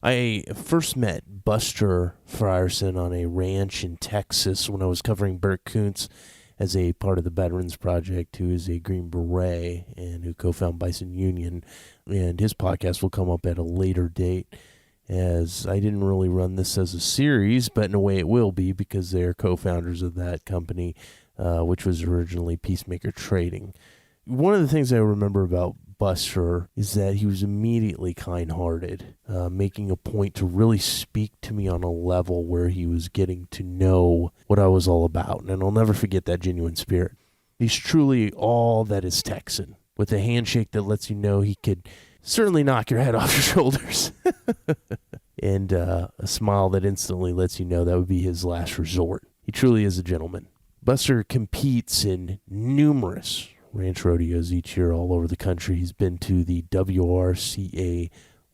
I first met Buster Frierson on a ranch in Texas when I was covering Burt Koontz as a part of the Veterans Project, who is a Green Beret and who co-founded Bison Union. And his podcast will come up at a later date, as I didn't really run this as a series, but in a way it will be because they are co-founders of that company, which was originally Peacemaker Trading. One of the things I remember about Buster is that he was immediately kind-hearted, making a point to really speak to me on a level where he was getting to know what I was all about, and I'll never forget that genuine spirit. He's truly all that is Texan, with a handshake that lets you know he could certainly knock your head off your shoulders, and a smile that instantly lets you know that would be his last resort. He truly is a gentleman. Buster competes in numerous ranch rodeos each year all over the country. He's been to the WRCA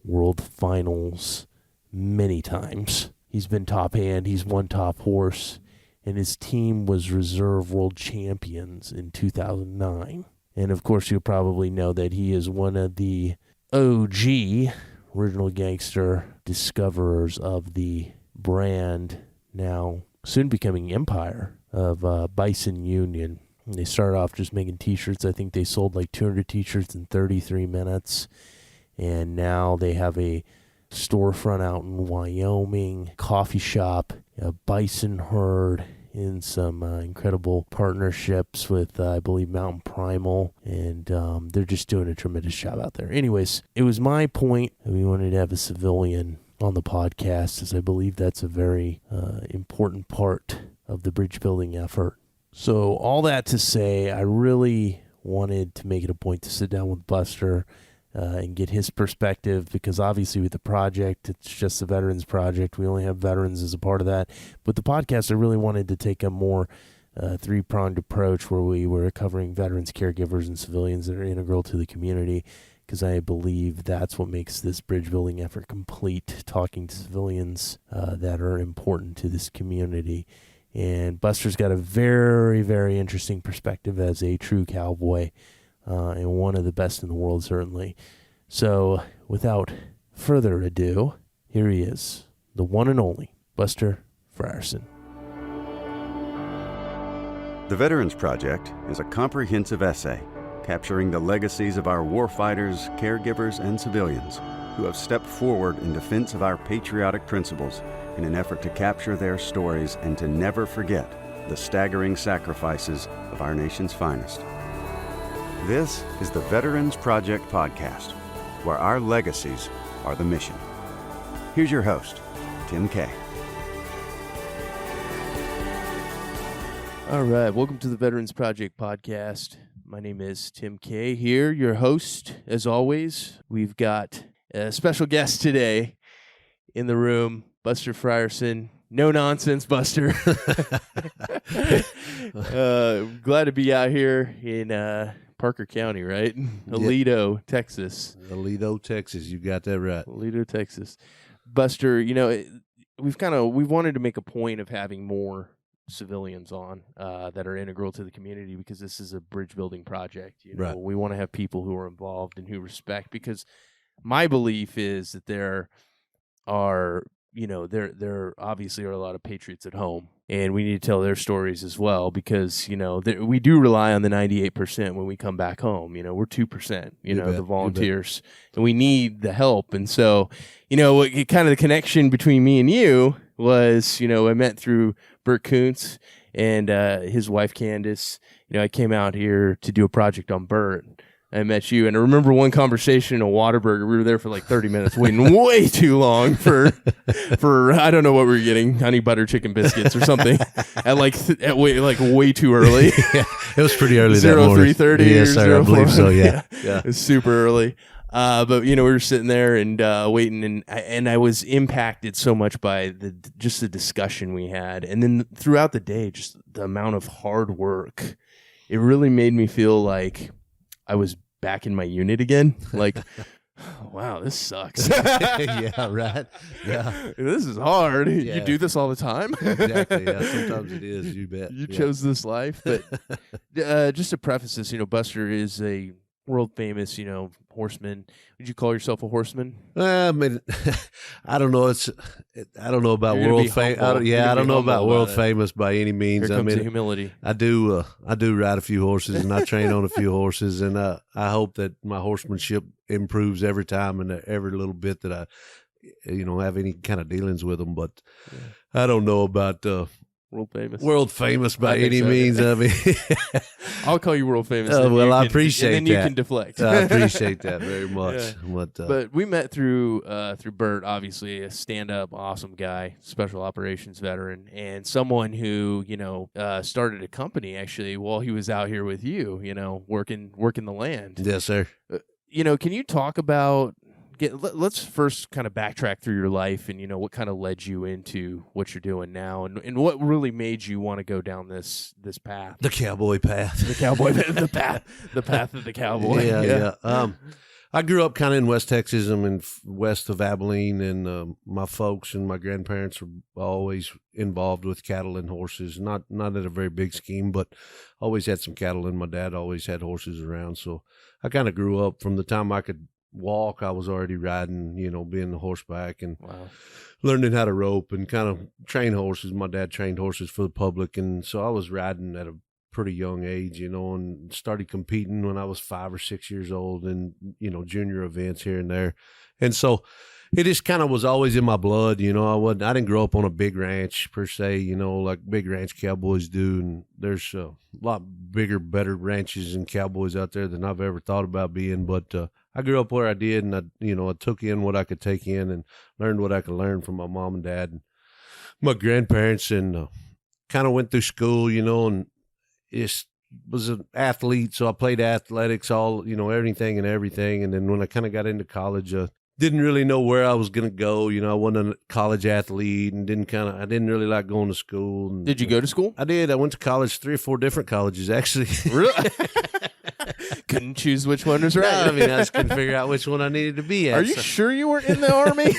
World Finals many times. He's been top hand, he's won top horse, and his team was reserve world champions in 2009. And of course, you'll probably know that he is one of the OG, original gangster discoverers of the brand, now soon becoming empire, of Bison Union. And they started off just making T-shirts. I think they sold like 200 T-shirts in 33 minutes. And now they have a storefront out in Wyoming, coffee shop, a bison herd, in some incredible partnerships with, I believe, Mountain Primal. And they're just doing a tremendous job out there. Anyways, it was my point that we wanted to have a civilian on the podcast, as I believe that's a very important part of the bridge building effort. So all that to say, I really wanted to make it a point to sit down with Buster and get his perspective, because obviously with the project, it's just the Veterans Project. We only have veterans as a part of that. But the podcast, I really wanted to take a more three-pronged approach where we were covering veterans, caregivers, and civilians that are integral to the community, because I believe that's what makes this bridge building effort complete, talking to civilians that are important to this community. And Buster's got a very, very interesting perspective as a true cowboy, and one of the best in the world, certainly. So, without further ado, here he is, the one and only Buster Frierson. The Veterans Project is a comprehensive essay capturing the legacies of our warfighters, caregivers, and civilians who have stepped forward in defense of our patriotic principles in an effort to capture their stories and to never forget the staggering sacrifices of our nation's finest. This is the Veterans Project Podcast, where our legacies are the mission. Here's your host, Tim Kay. All right, welcome to the Veterans Project Podcast. My name is Tim Kay here, your host. As always, we've got a special guest today in the room, Buster Frierson. No nonsense, Buster. Glad to be out here in Parker County, right? Aledo, Texas. Aledo, Texas. You got that right. Aledo, Texas. Buster, you know, we've wanted to make a point of having more civilians on that are integral to the community, because this is a bridge building project. You know, right. We want to have people who are involved and who respect, because my belief is that there are, you know, there obviously are a lot of patriots at home, and we need to tell their stories as well, because, you know, we do rely on the 98% when we come back home. You know, we're 2%, you know, the volunteers, and we need the help. And so, you know, kind of the connection between me and you was, you know, I met through Burt Koontz and his wife, Candace. You know, I came out here to do a project on Burt. I met you, and I remember one conversation in a Whataburger. We were there for like 30 minutes, waiting way too long for I don't know what we were getting, honey butter chicken biscuits or something, at way too early. Yeah, it was pretty early that morning. 03:30. Yes, sir, I believe so. Yeah. It was super early. But you know, we were sitting there and waiting, and I was impacted so much by the discussion we had, and then throughout the day, just the amount of hard work. It really made me feel like I was back in my unit again. Like, wow, this sucks. Yeah, right. Yeah, this is hard. Yeah. You do this all the time. Exactly. Yeah, sometimes it is. You bet. You chose this life, but just to preface this, you know, Buster is world famous, horseman. Would you call yourself a horseman? I mean, I don't know. I don't know about world famous. I don't know about world famous by any means. Here comes the humility. I do ride a few horses, and I train on a few horses, and I hope that my horsemanship improves every time and every little bit that I, have any kind of dealings with them. But I don't know about world famous by any means. I mean, I'll call you world famous. Well, I appreciate that. And then you can deflect. I appreciate that very much. Yeah. But we met through Bert, obviously a stand-up, awesome guy, special operations veteran, and someone who started a company actually while he was out here with you, working the land. Yes, sir. Can you talk about? Let's first kind of backtrack through your life and, what kind of led you into what you're doing now and what really made you want to go down this path. The cowboy path. The cowboy path. The path of the cowboy. Yeah. I grew up kind of in West Texas. I'm in west of Abilene, and my folks and my grandparents were always involved with cattle and horses. Not at a very big scheme, but always had some cattle, and my dad always had horses around. So I kind of grew up from the time I could walk. I was already riding, being the horseback and learning how to rope and kind of train horses. My dad trained horses for the public, and so I was riding at a pretty young age, and started competing when I was 5 or 6 years old in, junior events here and there. And so it just kind of was always in my blood. I didn't grow up on a big ranch per se, like big ranch cowboys do. And there's a lot bigger, better ranches and cowboys out there than I've ever thought about being. But I grew up where I did, and I took in what I could take in and learned what I could learn from my mom and dad and my grandparents, and kind of went through school, and just was an athlete. So I played athletics, all, everything and everything. And then when I kind of got into college, didn't really know where I was going to go. I wasn't a college athlete, and I didn't really like going to school. And, did you go to school? I did. I went to college, 3 or 4 different colleges, actually. Really? Couldn't choose which one was right. No, I just couldn't figure out which one I needed to be at. Are you sure you weren't in the Army?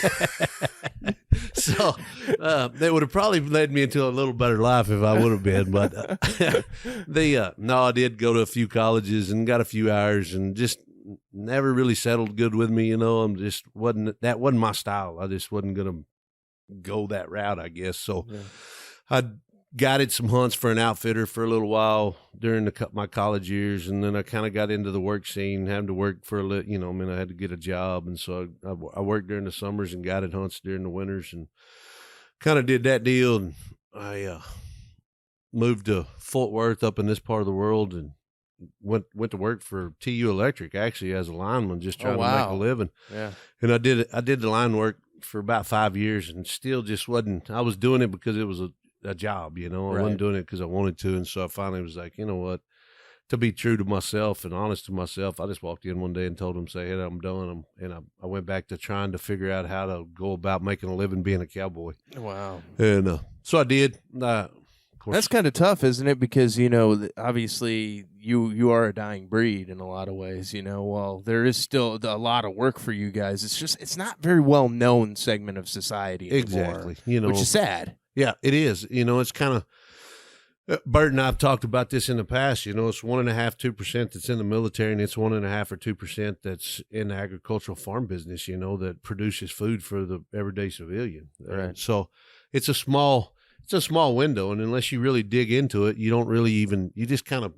So that would have probably led me into a little better life if I would have been. But I did go to a few colleges and got a few hours, and just never really settled good with me. That wasn't my style. I just wasn't going to go that route, I guess. So I guided some hunts for an outfitter for a little while during my college years, and then I kind of got into the work scene, having to work for I had to get a job, and so I worked during the summers and guided hunts during the winters, and kind of did that deal. And I moved to Fort Worth up in this part of the world, and went to work for TU Electric actually as a lineman, just trying to make a living. Yeah, and I did the line work for about 5 years, and still just wasn't. I was doing it because it was a job, I wasn't doing it because I wanted to. And so I finally was like, you know what, to be true to myself and honest to myself, I just walked in one day and told him, hey, I'm done. And I went back to trying to figure out how to go about making a living being a cowboy. Wow. And so I did. That's kind of tough, isn't it? Because, obviously you are a dying breed in a lot of ways, while there is still a lot of work for you guys. It's not very well known segment of society anymore. Exactly. Which is sad. Yeah, it is. It's kind of, Bert and I have talked about this in the past. It's 1.5%, 2% that's in the military, and it's 1.5% or 2% that's in the agricultural farm business, that produces food for the everyday civilian. Right. So it's a small window, and unless you really dig into it, you don't really you just kind of,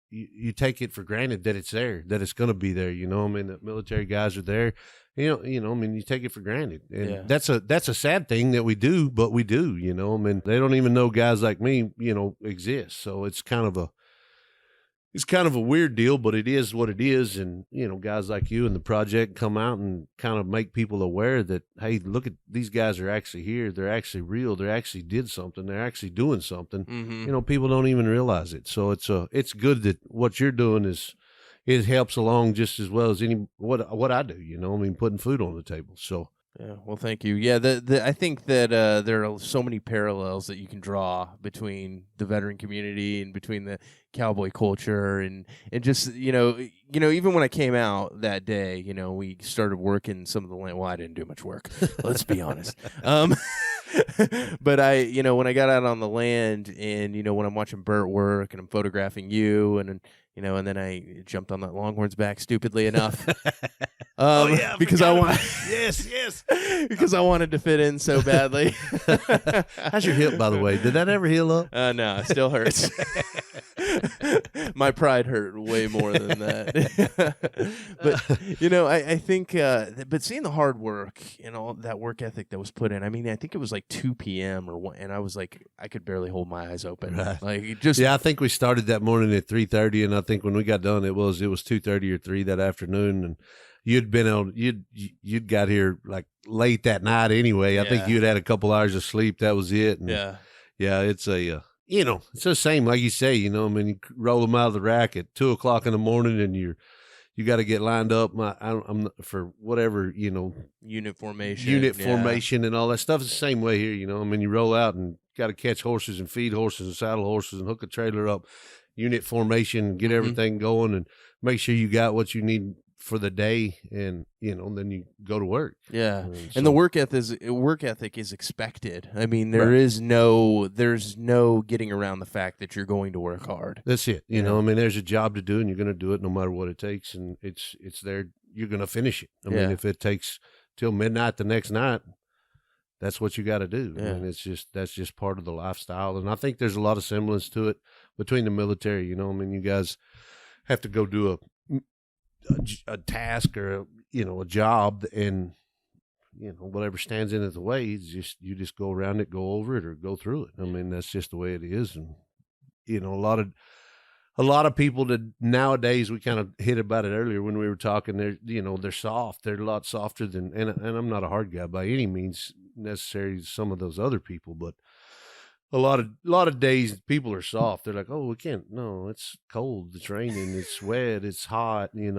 you take it for granted that it's there, that it's going to be there. The military guys are there. You take it for granted. And that's a sad thing that we do, but we do, they don't even know guys like me, exist. So it's kind of a weird deal, but it is what it is. And, guys like you and the project come out and kind of make people aware that, hey, look at these guys are actually here. They're actually real. They actually did something. They're actually doing something. Mm-hmm. People don't even realize it. So it's good that what you're doing it helps along just as well as what I do, putting food on the table. So yeah, well, thank you. Yeah, I think that there are so many parallels that you can draw between the veteran community and between the cowboy culture and just even when I came out that day, we started working some of the land. Well, I didn't do much work. Let's be honest. But when I got out on the land and when I'm watching Bert work and I'm photographing you and and then I jumped on that Longhorn's back stupidly enough. Because I want yes. because I wanted to fit in so badly. How's your hip, by the way? Did that ever heal up? No, it still hurts. My pride hurt way more than that. But I think, but seeing the hard work and all that work ethic that was put in. I mean, I think it was like 2 p.m. or 1, and I was like, I could barely hold my eyes open. Right. Like just I think we started that morning at 3:30, and I think when we got done, it was 2:30 or 3 that afternoon, and you'd got here like late that night anyway. I think you'd had a couple hours of sleep. That was it. And it's it's the same, like you say, I mean, you roll them out of the rack at 2:00 in the morning, and you got to get lined up. I'm for whatever, unit formation and all that stuff is the same way here. I mean, you roll out and got to catch horses and feed horses and saddle horses and hook a trailer up, unit formation, get everything going, and make sure you got what you need for the day, and then you go to work. And the work ethic is expected. I mean, there's no getting around the fact that you're going to work hard. That's it. I mean, there's a job to do, and you're going to do it no matter what it takes, and it's there. You're going to finish it. I mean, if it takes till midnight the next night, that's what you got to do. I mean, that's just part of the lifestyle, and I think there's a lot of semblance to it between the military. I mean, you guys have to go do a task or a job, and whatever stands in the way, you just go around it, go over it, or go through it. I mean, that's just the way it is. And a lot of people that nowadays, we kind of hit about it earlier when we were talking, they're soft. They're a lot softer than, and I'm not a hard guy by any means necessarily, some of those other people, but a lot of days people are soft. They're like, oh, we can't. No, it's cold. It's raining. It's wet. It's hot. We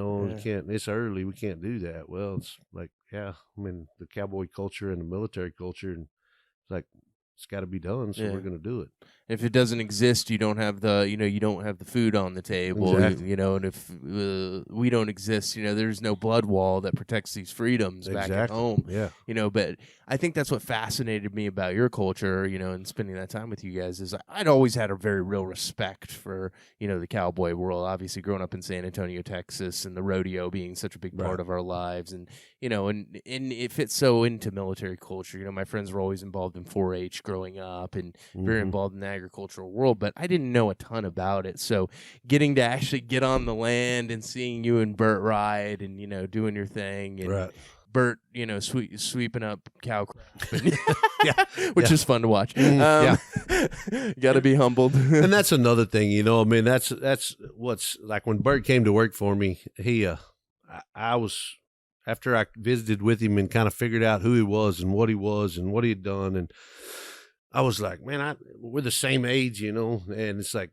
can't. It's early. We can't do that. Well, it's like, I mean, the cowboy culture and the military culture, and it's like, it's got to be done. So we're going to do it. If it doesn't exist, you don't have the food on the table. Exactly. And if we don't exist, there's no blood wall that protects these freedoms back at home. But I think that's what fascinated me about your culture, and spending that time with you guys, is I'd always had a very real respect for, the cowboy world. Obviously, growing up in San Antonio, Texas, and the rodeo being such a big part of our lives, and and it fits so into military culture. My friends were always involved in 4-H growing up, and very involved in the agricultural world, but I didn't know a ton about it. So getting to actually get on the land and seeing you and Bert ride, and doing your thing, and Bert, sweeping up cow crap, which is fun to watch. Got to be humbled. And that's another thing, I mean, that's what's like when Bert came to work for me. I was, after I visited with him and kind of figured out who he was and what he had done, and I was like, man, we're the same age, and it's like,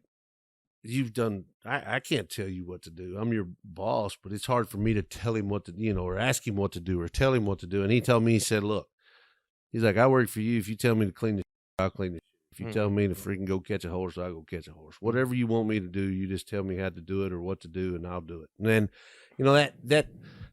you've done, I can't tell you what to do. I'm your boss, but it's hard for me to tell him what to, or ask him what to do or tell him what to do. And he told me, he said, look, he's like, I work for you. If you tell me to clean the I'll clean the If you tell me to freaking go catch a horse, I'll go catch a horse. Whatever you want me to do, you just tell me how to do it or what to do, and I'll do it. And then,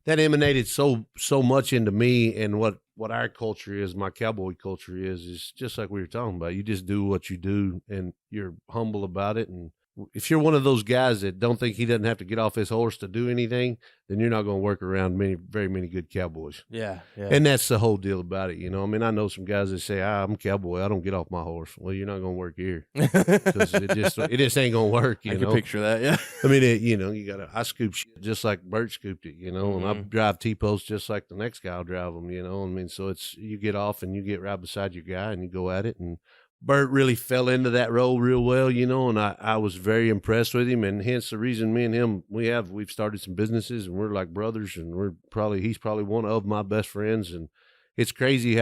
that emanated so much into me, and what our culture is, my cowboy culture is just like we were talking about. You just do what you do, and you're humble about it. And if you're one of those guys that don't think he doesn't have to get off his horse to do anything, then you're not going to work around very many good cowboys. Yeah. And that's the whole deal about it. I mean, I know some guys that say, I'm a cowboy, I don't get off my horse. Well, you're not going to work here, because it just ain't going to work. I can picture that. Yeah. I mean, I scoop shit just like Bert scooped it, and I drive T-posts just like the next guy will drive them, I mean, so it's, you get off and you get right beside your guy and you go at it. And Bert really fell into that role real well, and I was very impressed with him, and hence the reason me and him, we've started some businesses, and we're like brothers, and he's probably one of my best friends. And it's crazy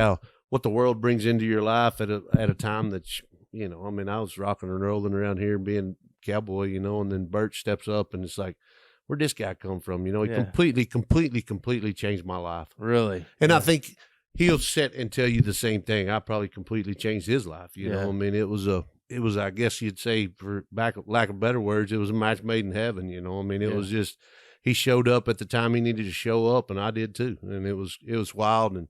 what the world brings into your life at a time that, I mean, I was rocking and rolling around here being cowboy, and then Bert steps up, and it's like, where'd this guy come from? He completely changed my life. Really? And I think he'll sit and tell you the same thing. I probably completely changed his life. I mean, it was, I guess you'd say, for lack of better words, it was a match made in heaven. I mean, it was just, he showed up at the time he needed to show up, and I did too. And it was wild. And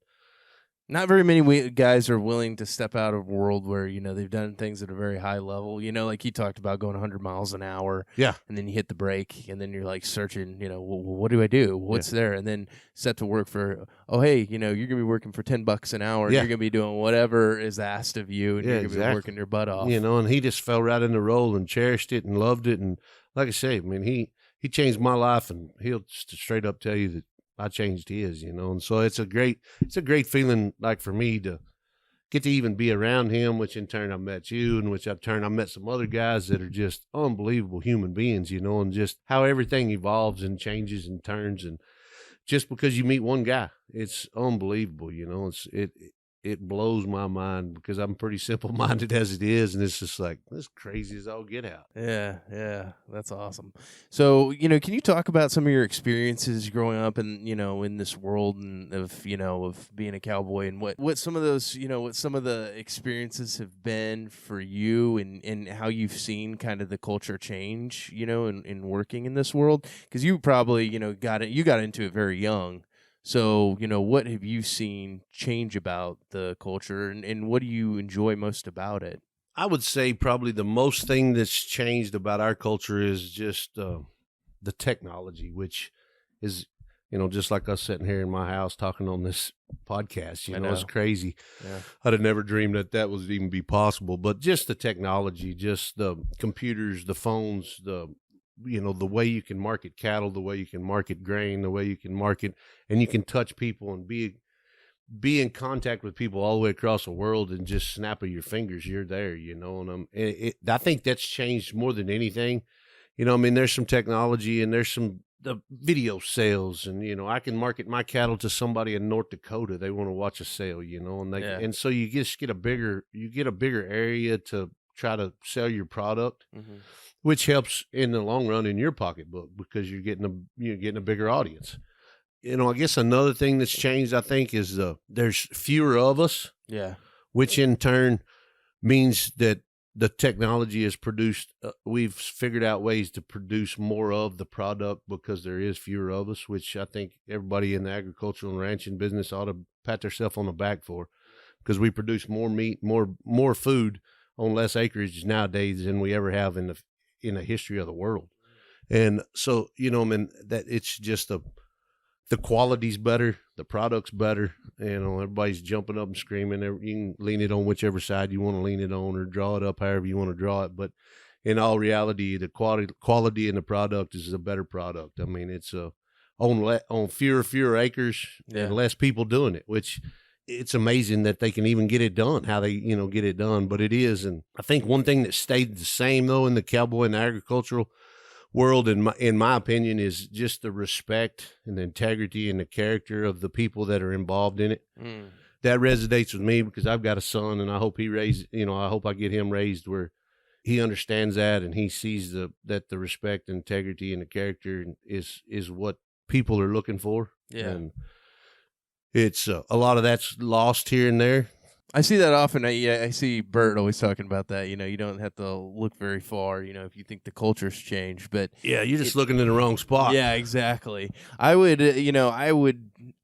Not very many guys are willing to step out of a world where, they've done things at a very high level. Like he talked about going 100 miles an hour. Yeah. And then you hit the brake, and then you're like searching, well, what do I do? What's there? And then set to work for, hey, you're going to be working for $10 an hour. And you're going to be doing whatever is asked of you, and you're going to be working your butt off. And he just fell right in the role and cherished it and loved it. And like I say, I mean, he changed my life, and he'll straight up tell you that I changed his, and so it's a great feeling, like for me to get to even be around him, which in turn I met you, and which in turn I met some other guys that are just unbelievable human beings, and just how everything evolves and changes and turns, and just because you meet one guy, it's unbelievable, it blows my mind, because I'm pretty simple-minded as it is, and it's just like, this crazy as all get out. Yeah, that's awesome. So, can you talk about some of your experiences growing up and, in this world and of being a cowboy, and what some of those, what some of the experiences have been for you, and how you've seen kind of the culture change, in working in this world? Because you probably, got into it very young. So, what have you seen change about the culture, and what do you enjoy most about it? I would say probably the most thing that's changed about our culture is just the technology, which is, just like us sitting here in my house talking on this podcast, it's crazy. Yeah. I'd have never dreamed that would even be possible, but just the technology, just the computers, the phones, the way you can market cattle, the way you can market grain, the way you can market, and you can touch people and be in contact with people all the way across the world, and just snap of your fingers, you're there, and I think that's changed more than anything. There's some technology, and there's the video sales, and, I can market my cattle to somebody in North Dakota. They want to watch a sale, and so you just get a bigger area to try to sell your product. Mm-hmm. Which helps in the long run in your pocketbook, because you're getting a bigger audience. I guess another thing that's changed, I think, is there's fewer of us. Yeah. Which in turn means that the technology is produced. We've figured out ways to produce more of the product because there is fewer of us, which I think everybody in the agricultural and ranching business ought to pat themselves on the back for, because we produce more meat, more food on less acreage nowadays than we ever have in the history of the world. And so, that it's just the quality's better, the product's better, everybody's jumping up and screaming. You can lean it on whichever side you want to lean it on, or draw it up however you want to draw it. But in all reality, the quality in the product is a better product. I mean, it's on fewer acres and less people doing it, which it's amazing that they can even get it done, how they, get it done, but it is. And I think one thing that stayed the same, though, in the cowboy and the agricultural world, in my opinion, is just the respect and the integrity and the character of the people that are involved in it. Mm. That resonates with me, because I've got a son, and I hope I hope I get him raised where he understands that, and he sees that the respect, integrity, and the character is what people are looking for. Yeah. And it's a lot of that's lost here and there. I see that often. I see Bert always talking about that. You don't have to look very far, if you think the culture's changed. But yeah, you're just looking in the wrong spot. Yeah, exactly. I would,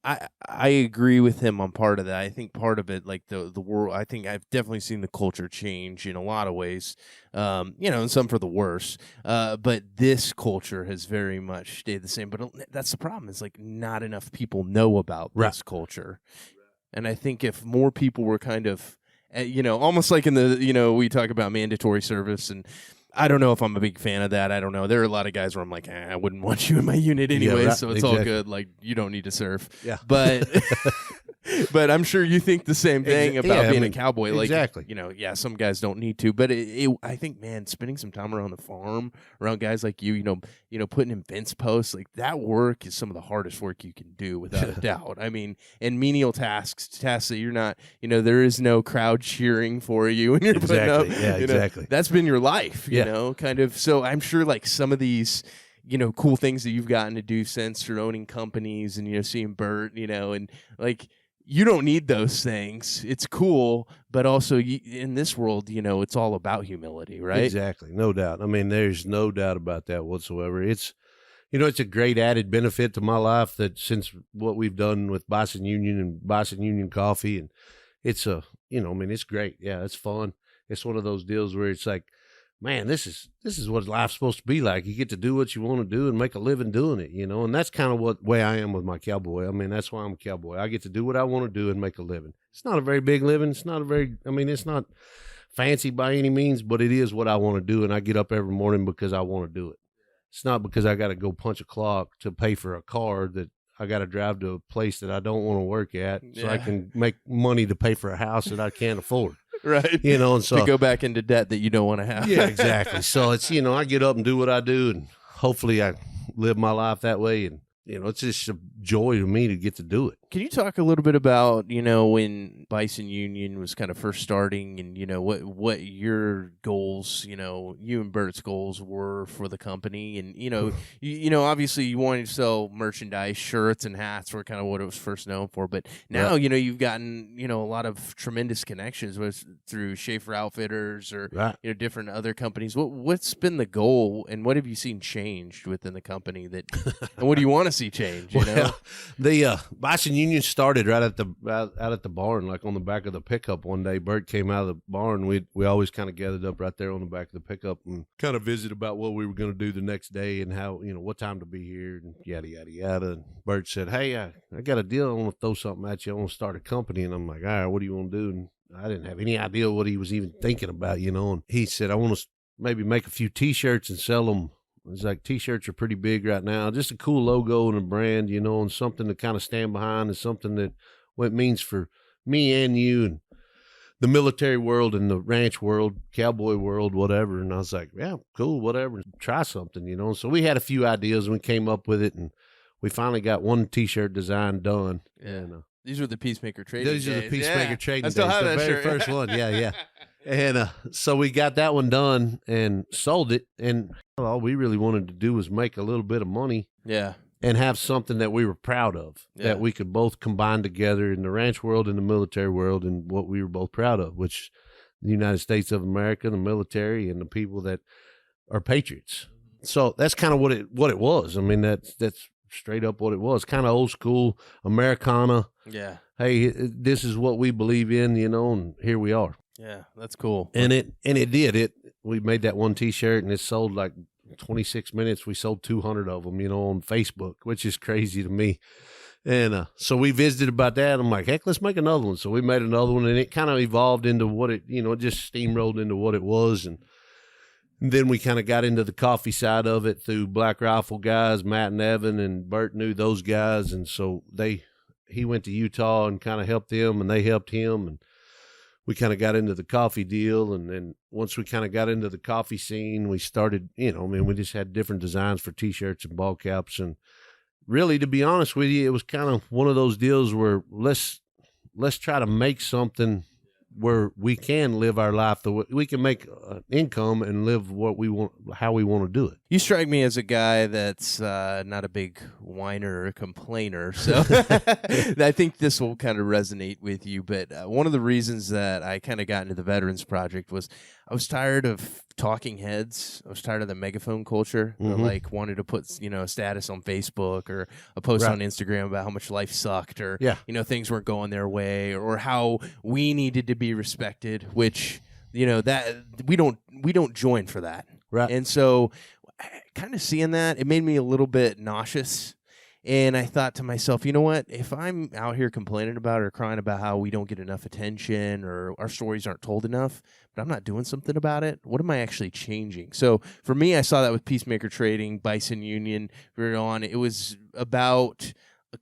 I agree with him on part of that. I think part of it, like the world, I think I've definitely seen the culture change in a lot of ways, and some for the worse. But this culture has very much stayed the same. But that's the problem. Is like not enough people know about this culture. And I think if more people were kind of, almost like in the, we talk about mandatory service, and I don't know if I'm a big fan of that. I don't know. There are a lot of guys where I'm like, I wouldn't want you in my unit anyway, so it's all good. Like, you don't need to serve. Yeah. But but I'm sure you think the same thing about being a cowboy. Like, exactly. Some guys don't need to. But I think, man, spending some time around the farm, around guys like you, putting in fence posts, like that work is some of the hardest work you can do, without a doubt. I mean, and menial tasks that you're not, there is no crowd cheering for you when you're putting up. Yeah, exactly. That's been your life, you know, kind of. So I'm sure like some of these, cool things that you've gotten to do since you're owning companies and, seeing Bert, and like, you don't need those things. It's cool, but also in this world, it's all about humility, right? Exactly. No doubt. I mean, there's no doubt about that whatsoever. It's, it's a great added benefit to my life that since what we've done with Bison Union and Bison Union Coffee, and it's it's great. Yeah, it's fun. It's one of those deals where it's like, man, this is what life's supposed to be like. You get to do what you want to do and make a living doing it, and that's kind of what way I am with my Cowboy. I mean, that's why I'm a cowboy. I get to do what I want to do and make a living. It's not a very big living. It's not it's not fancy by any means, but it is what I want to do. And I get up every morning because I want to do it. It's not because I got to go punch a clock to pay for a car that I got to drive to a place that I don't want to work at so I can make money to pay for a house that I can't afford. Right. And so to go back into debt that you don't want to have. Yeah, exactly. So it's, I get up and do what I do, and hopefully I live my life that way. And, it's just a joy to me to get to do it. Can you talk a little bit about, when Bison Union was kind of first starting and, what your goals, you and Bert's goals were for the company? And, obviously you wanted to sell merchandise, shirts and hats were kind of what it was first known for. But now, you've gotten, a lot of tremendous connections through Schaefer Outfitters or, different other companies. What's been the goal and what have you seen changed within the company and what do you want to see change? The Bison Union started right at out at the barn, like on the back of the pickup. One day, Bert came out of the barn. We always kind of gathered up right there on the back of the pickup and kind of visit about what we were going to do the next day and how what time to be here and yada yada yada. And Bert said, "Hey, I got a deal. I want to throw something at you. I want to start a company." And I'm like, "All right, what do you want to do?" And I didn't have any idea what he was even thinking about, And he said, "I want to maybe make a few T-shirts and sell them." It's like T-shirts are pretty big right now. Just a cool logo and a brand, and something to kind of stand behind and something that what it means for me and you and the military world and the ranch world, cowboy world, whatever. And I was like, yeah, cool, whatever. Try something, So we had a few ideas and we came up with it, and we finally got one T-shirt design done. Yeah. And these were the Peacemaker trading days. These are the Peacemaker trading days. I still have the that very shirt. first one. Yeah. And so we got that one done and sold it. And all we really wanted to do was make a little bit of money. Yeah. And have something that we were proud of, that we could both combine together in the ranch world and the military world, and what we were both proud of, which the United States of America, the military, and the people that are patriots. So that's kind of what it was. I mean, that's straight up what it was. Kind of old school Americana. Yeah. Hey, this is what we believe in, and here we are. Yeah, that's cool. And it did. We made that one T-shirt, and it sold like 26 minutes. We sold 200 of them, on Facebook, which is crazy to me. And so we visited about that. I'm like, heck, let's make another one. So we made another one, and it kind of evolved into what it, it just steamrolled into what it was. And then we kind of got into the coffee side of it through Black Rifle guys, Matt and Evan, and Bert knew those guys. And so he went to Utah and kind of helped them, and they helped him. And we kind of got into the coffee deal. And then once we kind of got into the coffee scene, we started, we just had different designs for T-shirts and ball caps. And really, to be honest with you, it was kind of one of those deals where let's try to make something where we can live our life, we can make income and live what we want, how we want to do it. You strike me as a guy that's not a big whiner or complainer, so I think this will kind of resonate with you. But one of the reasons that I kind of got into the Veterans Project was I was tired of talking heads. I was tired of the megaphone culture. Mm-hmm. Like wanted to put a status on Facebook or a post on Instagram about how much life sucked or things weren't going their way or how we needed to be respected, which that we don't join for that. Right. And so kind of seeing that, it made me a little bit nauseous. And I thought to myself, you know what? If I'm out here complaining about or crying about how we don't get enough attention or our stories aren't told enough, but I'm not doing something about it, what am I actually changing? So for me, I saw that with Peacemaker Trading, Bison Union, it was about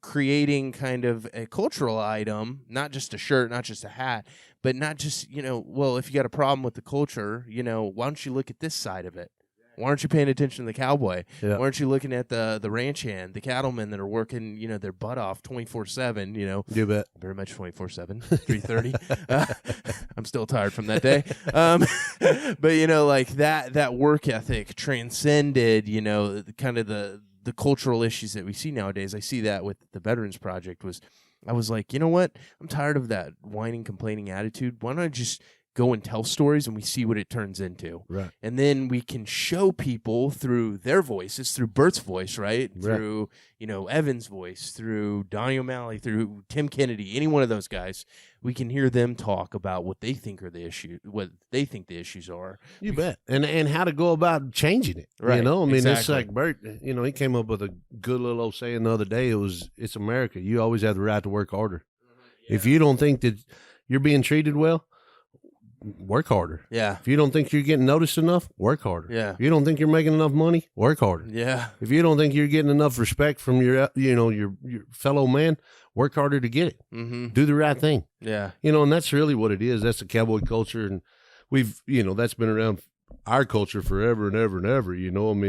creating kind of a cultural item, not just a shirt, not just a hat, but not just, well, if you got a problem with the culture, why don't you look at this side of it? Why aren't you paying attention to the cowboy? Yeah. Why aren't you looking at the ranch hand, the cattlemen that are working, their butt off 24/7, You bet. Very much 24/7, 3:30. I'm still tired from that day. But, like that work ethic transcended, kind of the cultural issues that we see nowadays. I see that with the Veterans Project I was like, you know what? I'm tired of that whining, complaining attitude. Why don't I just go and tell stories and we see what it turns into. Right. And then we can show people through their voices, through Bert's voice, right? Through, Evan's voice, through Donnie O'Malley, through Tim Kennedy, any one of those guys. We can hear them talk about what they think are the issue, what they think the issues are. You bet. And how to go about changing it. Right. It's like Bert, he came up with a good little old saying the other day. It's America. You always have the right to work harder. Yeah. If you don't think that you're being treated well, work harder. Yeah. If you don't think you're getting noticed enough, work harder. Yeah. If you don't think you're making enough money, work harder. Yeah. If you don't think you're getting enough respect from your fellow man, work harder to get it. Mm-hmm. Do the right thing. Yeah. And that's really what it is. That's the cowboy culture. And we've, that's been around our culture forever and ever and ever,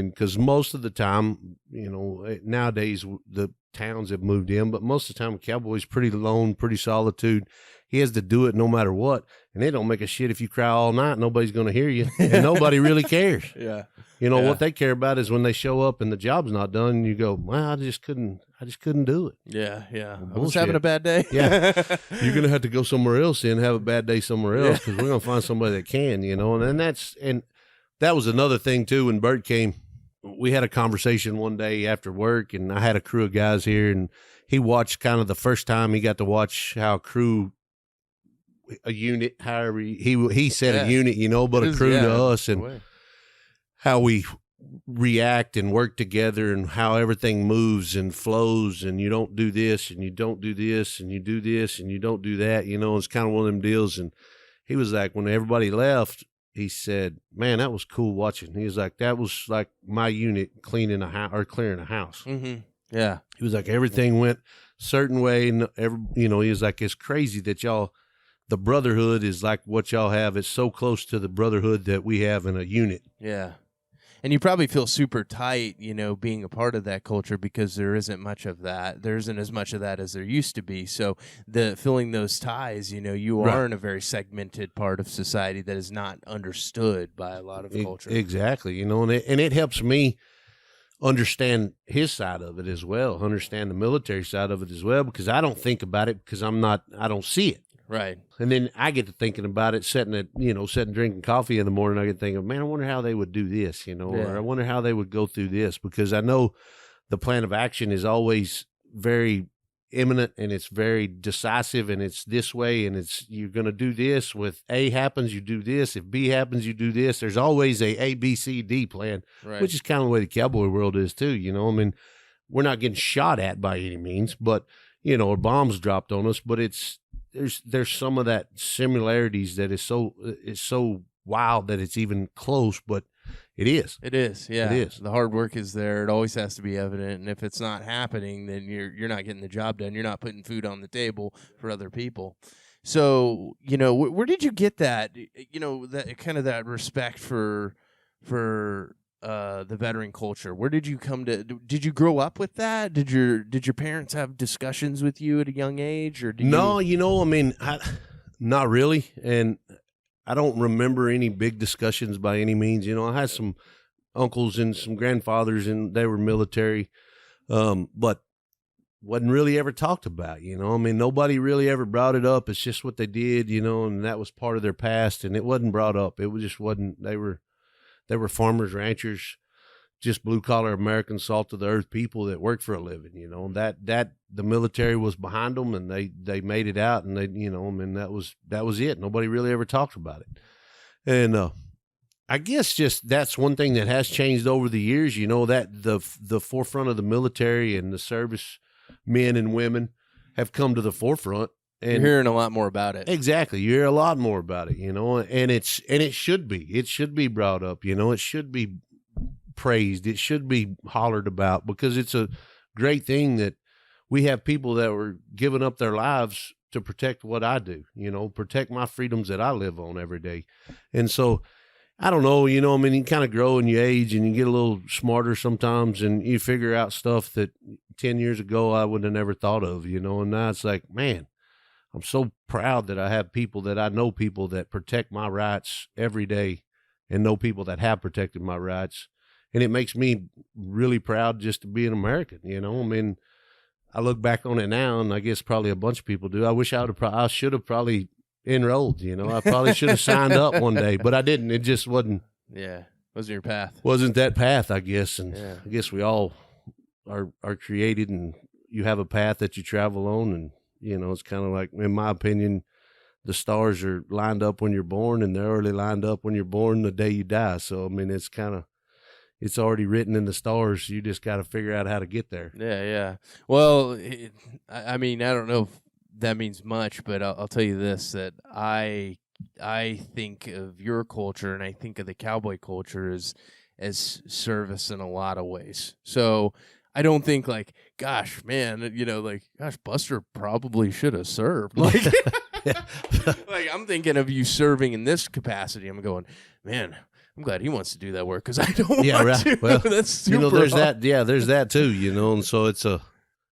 because most of the time, nowadays the towns have moved in, but most of the time a cowboy's pretty lone, pretty solitude. He has to do it no matter what. And it don't make a shit if you cry all night. Nobody's going to hear you. And nobody really cares. Yeah. What they care about is when they show up and the job's not done and you go, well, I just couldn't do it. Yeah. Yeah. Well, I was having a bad day. Yeah. You're going to have to go somewhere else and have a bad day somewhere else because we're going to find somebody that can, and that was another thing too. When Bert came, we had a conversation one day after work and I had a crew of guys here and he watched kind of the first time he got to watch how a unit, however he said a unit, but a crew to us and how we react and work together and how everything moves and flows and you don't do this and you don't do this and you do this and you don't do that, it's kind of one of them deals. And he was like, when everybody left, he said, man, that was cool watching. He was like, that was like my unit cleaning a house or clearing a house. Mm-hmm. Yeah. He was like, everything went a certain way. And he was like, it's crazy that the brotherhood is like what y'all have. It's so close to the brotherhood that we have in a unit. Yeah. And you probably feel super tight, being a part of that culture because there isn't much of that. There isn't as much of that as there used to be. So filling those ties, you are in a very segmented part of society that is not understood by a lot of culture. Exactly. And it helps me understand his side of it as well, understand the military side of it as well, because I don't think about it because I don't see it. Right. And then I get to thinking about it, sitting drinking coffee in the morning. I get thinking, man, I wonder how they would do this, or I wonder how they would go through this, because I know the plan of action is always very imminent and it's very decisive and it's this way and you're going to do this. With A happens, you do this. If B happens, you do this. There's always a B, C, D plan, which is kind of the way the cowboy world is too. We're not getting shot at by any means, but, or bombs dropped on us, but there's some of that similarities that is so wild that it's even close, but it is. It is, yeah. It is. The hard work is there. It always has to be evident, and if it's not happening, then you're not getting the job done. You're not putting food on the table for other people. So, where did you get that? That kind of that respect for the veteran culture. Where did you come to? Did you grow up with that? Did your parents have discussions with you at a young age, or no? Not really, and I don't remember any big discussions by any means. I had some uncles and some grandfathers, and they were military, but wasn't really ever talked about. Nobody really ever brought it up. It's just what they did, and that was part of their past, and it wasn't brought up. It just wasn't. They were farmers, ranchers, just blue collar American salt of the earth people that worked for a living. That the military was behind them, and they made it out, and that was it. Nobody really ever talked about it. And I guess just that's one thing that has changed over the years. That the forefront of the military and the service men and women have come to the forefront. And you're hearing a lot more about it. Exactly. You hear a lot more about it, and it should be. It should be brought up, it should be praised. It should be hollered about, because it's a great thing that we have people that were giving up their lives to protect what I do, protect my freedoms that I live on every day. And so I don't know, you kind of grow and you age and you get a little smarter sometimes, and you figure out stuff that 10 years ago I would have never thought of, and now it's like, man, I'm so proud that I have people that protect my rights every day, and know people that have protected my rights. And it makes me really proud just to be an American, I look back on it now, and I guess probably a bunch of people do. I wish I should have probably enrolled. I probably should have signed up one day, but I didn't. It just wasn't. Yeah, wasn't your path. Wasn't that path, I guess. And Yeah. I guess we all are created, and you have a path that you travel on, and it's kind of like, in my opinion, the stars are lined up when you're born, and they're already lined up when you're born the day you die. So I mean, it's already written in the stars. You just got to figure out how to get there. Yeah. Well, I mean, I don't know if that means much, but I'll tell you this, that I think of your culture, and I think of the cowboy culture as service in a lot of ways. So I don't think like, gosh, man, gosh, Buster probably should have served. Like, like I'm thinking of you serving in this capacity. I'm going, man, I'm glad he wants to do that work because I don't want to. Well, that's super there's hard. that. Yeah, there's that too. And so it's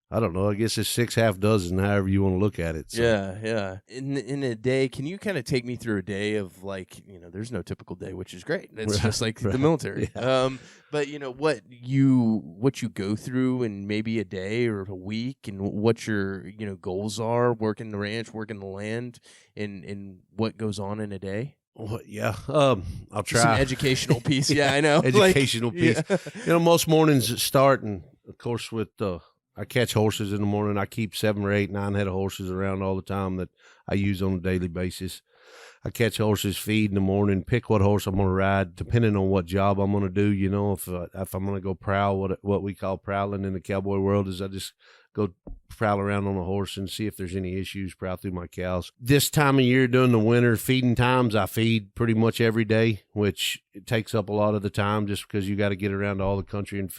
I don't know. I guess it's 6 half dozen, however you want to look at it. So. Yeah. In a day, can you kind of take me through a day of like, there's no typical day, which is great. It's just like the military. Yeah. But what you go through in maybe a day or a week, and what your goals are, working the ranch, working the land, and what goes on in a day. Well, yeah. I'll try. Some educational piece. Yeah, I know. Educational piece. Yeah. Most mornings start, and of course with I catch horses in the morning. I keep 7 or 8, 9 head of horses around all the time that I use on a daily basis. I catch horses, feed in the morning, pick what horse I'm going to ride, depending on what job I'm going to do. If I'm going to go prowl, what we call prowling in the cowboy world is I just go prowl around on a horse and see if there's any issues, prowl through my cows. This time of year during the winter feeding times, I feed pretty much every day, which it takes up a lot of the time just because you got to get around all the country and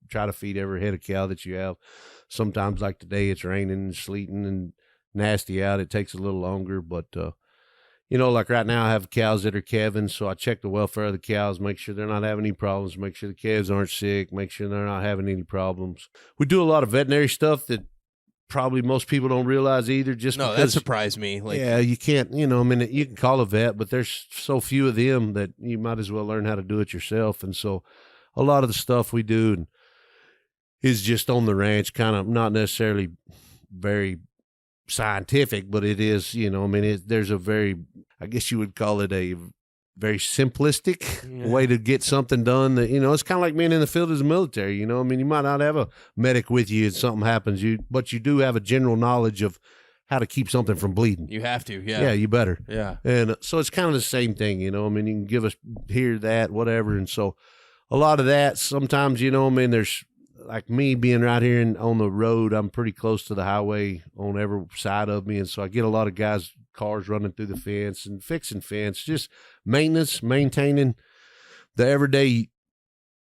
try to feed every head of cow that you have. Sometimes like today it's raining and sleeting and nasty out. It takes a little longer, but like right now I have cows that are calving, so I check the welfare of the cows, make sure they're not having any problems, make sure the calves aren't sick, make sure they're not having any problems. We do a lot of veterinary stuff that probably most people don't realize either. That surprised me. Yeah, you can't, you can call a vet, but there's so few of them that you might as well learn how to do it yourself. And so a lot of the stuff we do is just on the ranch, kind of not necessarily very scientific, but it is, there's a very, I guess you would call it a very simplistic way to get something done that, it's kind of like being in the field as a military, you might not have a medic with you and something happens, but you do have a general knowledge of how to keep something from bleeding. You have to, yeah. Yeah, you better. Yeah. And so it's kind of the same thing, you can give us here, that, whatever. And so a lot of that sometimes, there's, like me being right here on the road, I'm pretty close to the highway on every side of me. And so I get a lot of cars running through the fence and fixing fence, just maintenance, maintaining the everyday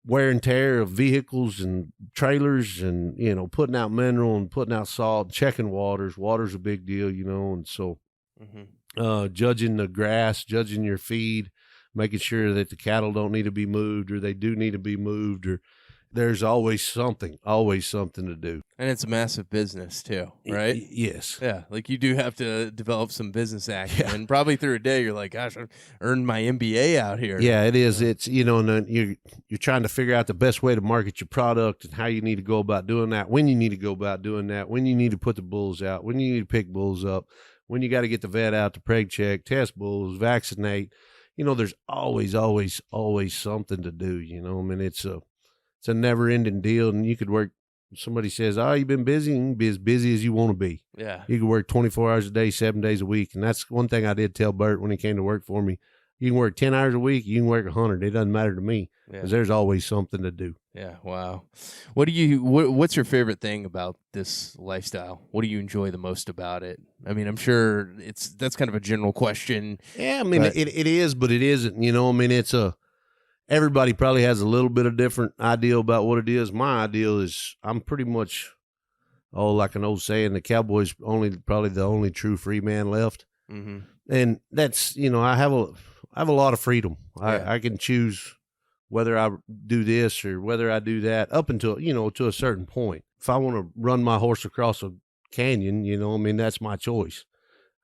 wear and tear of vehicles and trailers and, putting out mineral and putting out salt, checking waters. Water's a big deal, and so judging the grass, judging your feed, making sure that the cattle don't need to be moved or they do need to be moved, or there's always something to do. And it's a massive business too, right? Yes. Yeah, like you do have to develop some business acumen. Yeah. And probably through a day, you're like, gosh, I've earned my MBA out here. Yeah, it is. It's, and then you're trying to figure out the best way to market your product and how you need to go about doing that, when you need to go about doing that, when you need to put the bulls out, when you need to pick bulls up, when you got to get the vet out to preg check, test bulls, vaccinate. There's always something to do, it's a never-ending deal, and you could work. Somebody says, "Oh, you've been busy," and be as busy as you want to be. Yeah, you can work 24 hours a day, 7 days a week, and that's one thing I did tell Bert when he came to work for me. You can work 10 hours a week, you can work 100. It doesn't matter to me because there's always something to do. Yeah, wow. What's your favorite thing about this lifestyle? What do you enjoy the most about it? I mean, I'm sure that's kind of a general question. Yeah, I mean, it is, but it isn't. It's everybody probably has a little bit of different idea about what it is. My ideal is I'm pretty much, like an old saying, the cowboy's probably the only true free man left. Mm-hmm. And that's, I have a lot of freedom. Yeah. I can choose whether I do this or whether I do that up until, to a certain point. If I want to run my horse across a canyon, that's my choice.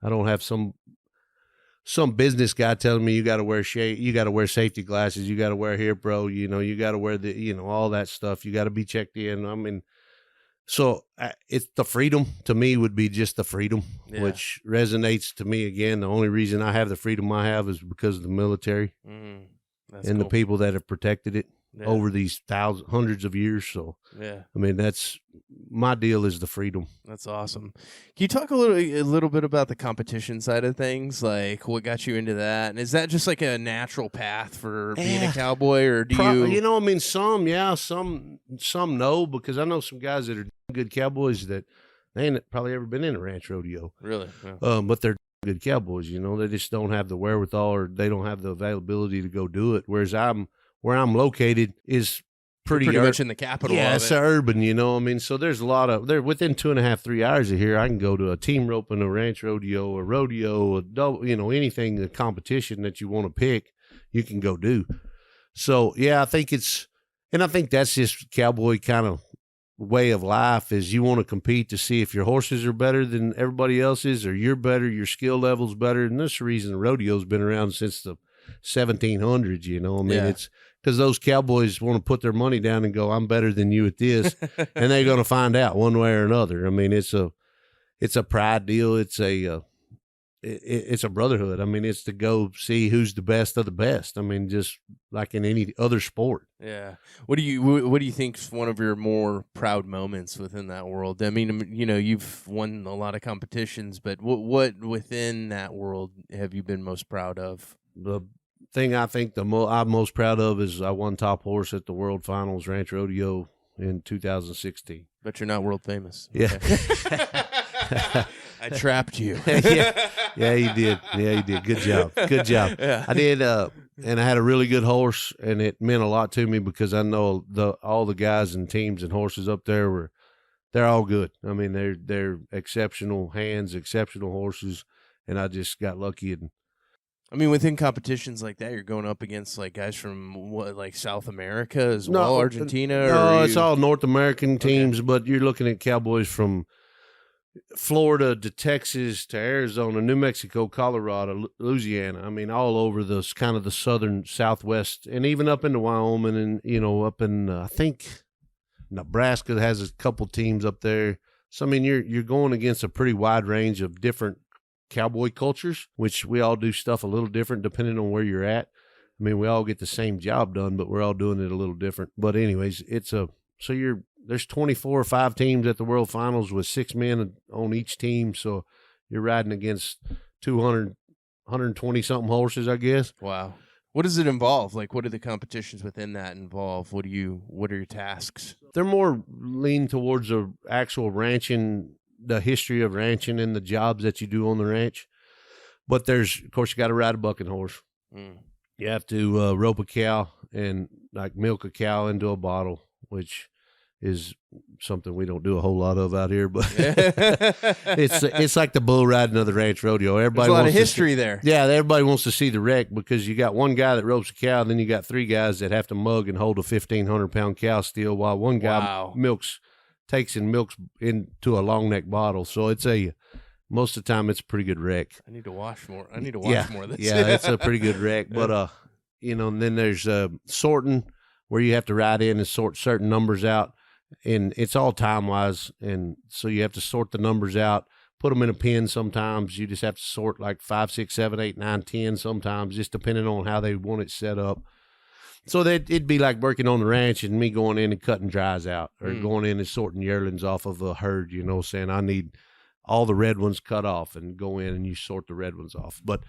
I don't have some business guy telling me you got to wear you got to wear safety glasses, you got to wear hair pro, you got to wear the, all that stuff. You got to be checked in. I mean, So it's the freedom to me would be just the freedom, Yeah. which resonates to me again. The only reason I have the freedom I have is because of the military That's and cool. the people that have protected it Yeah. over these hundreds of years. So, Yeah. I mean, that's my deal is the freedom. That's awesome. Can you talk a little bit about the competition side of things? Like what got you into that? And is that just like a natural path for being a cowboy, or do You know, I mean, some no, because I know some guys that are good cowboys that they ain't probably ever been in a ranch rodeo. Really? Yeah. But they're good cowboys, you know, they just don't have the wherewithal or they don't have the availability to go do it. Whereas where I'm located is pretty much in the capital. Yeah, of it's it. urban, you know. I mean, so there's a lot of within 2.5, 3 hours of here. I can go to a team roping, a ranch rodeo, you know, anything, the competition that you want to pick, you can go do. So yeah, I think that's just cowboy kind of way of life is you want to compete to see if your horses are better than everybody else's or you're better, your skill level's better. And that's the reason the rodeo's been around since the 1700s, you know. I mean, it's because those cowboys want to put their money down and go, I'm better than you at this. And they're going to find out one way or another. I mean, it's a pride deal. It's a brotherhood. I mean, it's to go see who's the best of the best. I mean, just like in any other sport. Yeah. What do you think's one of your more proud moments within that world? I mean, you know, you've won a lot of competitions, but what within that world have you been most proud of? The thing I think I'm most proud of is I won top horse at the World Finals Ranch Rodeo in 2016. But you're not world famous. Yeah. Okay. I trapped you. Yeah, you did. Yeah, you did. Good job. Yeah. I did, and I had a really good horse, and it meant a lot to me because I know all the guys and teams and horses up there they're all good. I mean, they're exceptional hands, exceptional horses, and I just got lucky. And I mean, within competitions like that, you're going up against like guys from like South America as well, Argentina. No, it's all North American teams, okay. But you're looking at cowboys from Florida to Texas to Arizona, New Mexico, Colorado, Louisiana. I mean, all over the kind of the southern Southwest, and even up into Wyoming, and you know, up in I think Nebraska has a couple teams up there. So I mean, you're going against a pretty wide range of different cowboy cultures, which we all do stuff a little different depending on where you're at. I mean, we all get the same job done, but we're all doing it a little different. But anyways, there's 24 or 5 teams at the World Finals with 6 men on each team. So you're riding against 200, 120 something horses, I guess. Wow. What does it involve? Like, what are the competitions within that involve? What are your tasks? They're more lean towards the actual ranching, the history of ranching and the jobs that you do on the ranch. But of course, you got to ride a bucking horse. You have to rope a cow and like milk a cow into a bottle, which is something we don't do a whole lot of out here, but it's like the bull riding of the ranch rodeo. Everybody There's a lot of history there. Yeah, everybody wants to see the wreck because you got one guy that ropes a cow, then you got 3 guys that have to mug and hold a 1,500-pound cow still, while one guy takes and milks into a long neck bottle. So most of the time it's a pretty good wreck. I need to watch more. More of this. Yeah, it's a pretty good wreck. But you know, and then there's sorting, where you have to ride in and sort certain numbers out. And it's all time-wise, and so you have to sort the numbers out, put them in a pen sometimes. You just have to sort like 5, 6, 7, 8, 9, 10 sometimes, just depending on how they want it set up. So it'd be like working on the ranch and me going in and cutting dries out, or going in and sorting yearlings off of a herd, you know, saying I need all the red ones cut off, and go in and you sort the red ones off. But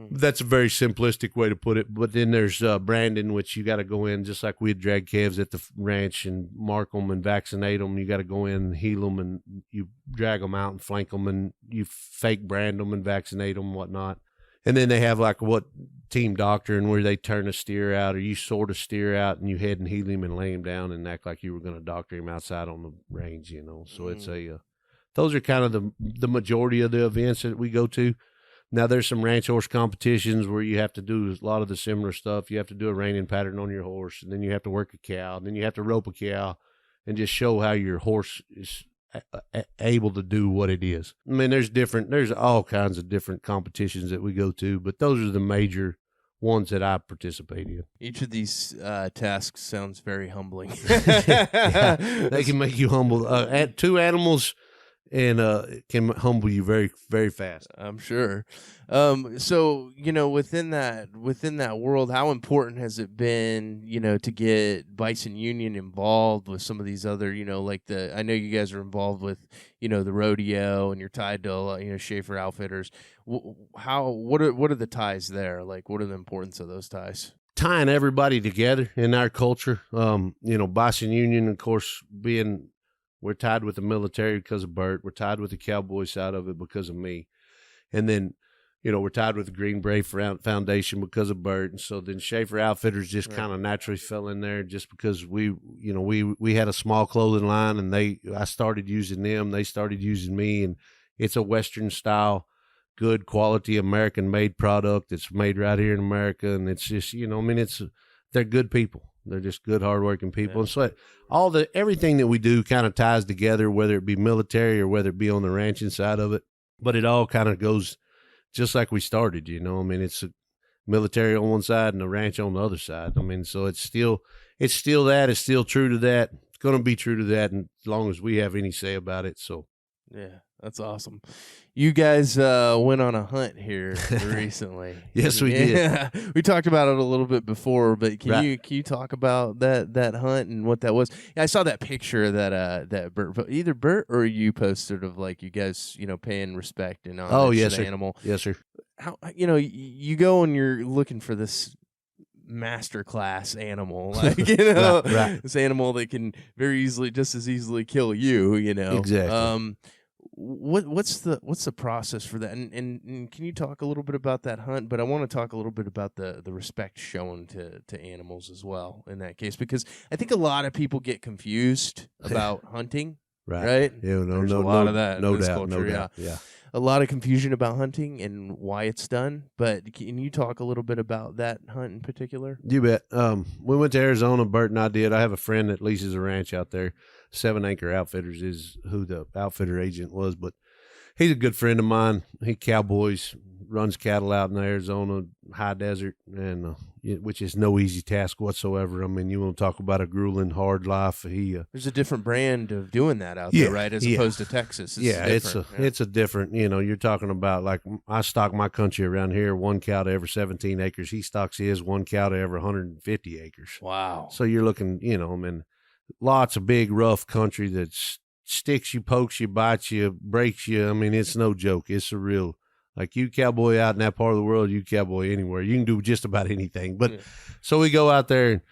that's a very simplistic way to put it. But then there's branding, which you got to go in, just like we'd drag calves at the ranch and mark them and vaccinate them. You got to go in and heal them, and you drag them out and flank them, and you fake brand them and vaccinate them and whatnot. And then they have like team doctoring, where they turn a steer out, or you sort a steer out and you head and heal him and lay him down and act like you were going to doctor him outside on the range, you know. So it's those are kind of the majority of the events that we go to. Now, there's some ranch horse competitions where you have to do a lot of the similar stuff. You have to do a reining pattern on your horse, and then you have to work a cow, and then you have to rope a cow and just show how your horse is able to do what it is. I mean, there's all kinds of different competitions that we go to, but those are the major ones that I participate in. Each of these tasks sounds very humbling. Yeah, they can make you humble. Two animals and can humble you very, very fast. I'm sure. So, within that world, how important has it been, to get Bison Union involved with some of these other, like I know you guys are involved with, the rodeo, and you're tied to, Schaefer Outfitters. What are the ties there? Like, what are the importance of those ties? Tying everybody together in our culture. Bison Union, of course, we're tied with the military because of Bert. We're tied with the Cowboy side of it because of me. And then, we're tied with the Green Beret Foundation because of Bert. And so then Schaefer Outfitters just kind of naturally fell in there just because we had a small clothing line, and I started using them. They started using me, and it's a Western style, good quality American made product that's made right here in America. And it's just, they're good people. They're just good, hardworking people. Yeah. And so everything that we do kind of ties together, whether it be military or whether it be on the ranching side of it. But it all kind of goes just like we started, it's a military on one side and a ranch on the other side. So it's still that. It's still true to that. It's going to be true to that as long as we have any say about it. So, yeah, that's awesome. You guys went on a hunt here recently. Yes, we did. We talked about it a little bit before, but can you talk about that hunt and what that was? Yeah, I saw that picture that either Bert or you posted of like you guys, paying respect and homage to the animal. Yes, sir. How you go and you're looking for this master class animal, like right. This animal that can just as easily kill you, Exactly. What's the process for that? And can you talk a little bit about that hunt? But I want to talk a little bit about the respect shown to animals as well in that case, because I think a lot of people get confused about hunting. Right? Yeah, There's a lot of that in this culture, Yeah. A lot of confusion about hunting and why it's done. But can you talk a little bit about that hunt in particular? You bet. We went to Arizona. Bert and I did. I have a friend that leases a ranch out there. 7 Acre Outfitters is who the outfitter agent was, but he's a good friend of mine. He cowboys, runs cattle out in Arizona, high desert, and which is no easy task whatsoever. You want to talk about a grueling, hard life. There's a different brand of doing that out there, right? As opposed to Texas. It's a different. You're talking about like I stock my country around here, 1 cow to every 17 acres. He stocks his 1 cow to every 150 acres. Wow. So you're looking, lots of big, rough country that sticks you, pokes you, bites you, breaks you. It's no joke. It's a real, like you cowboy out in that part of the world, you cowboy anywhere. You can do just about anything. But so we go out there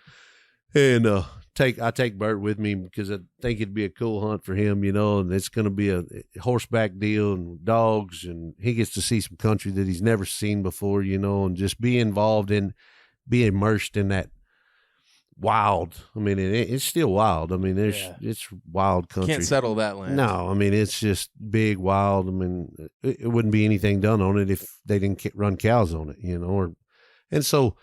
and I take Bert with me because I think it'd be a cool hunt for him, and it's going to be a horseback deal and dogs, and he gets to see some country that he's never seen before, and just be involved in, be immersed in that wild. It's still wild. It's wild country. Can't settle that land. No, it's just big, wild. It wouldn't be anything done on it if they didn't run cows on it, and so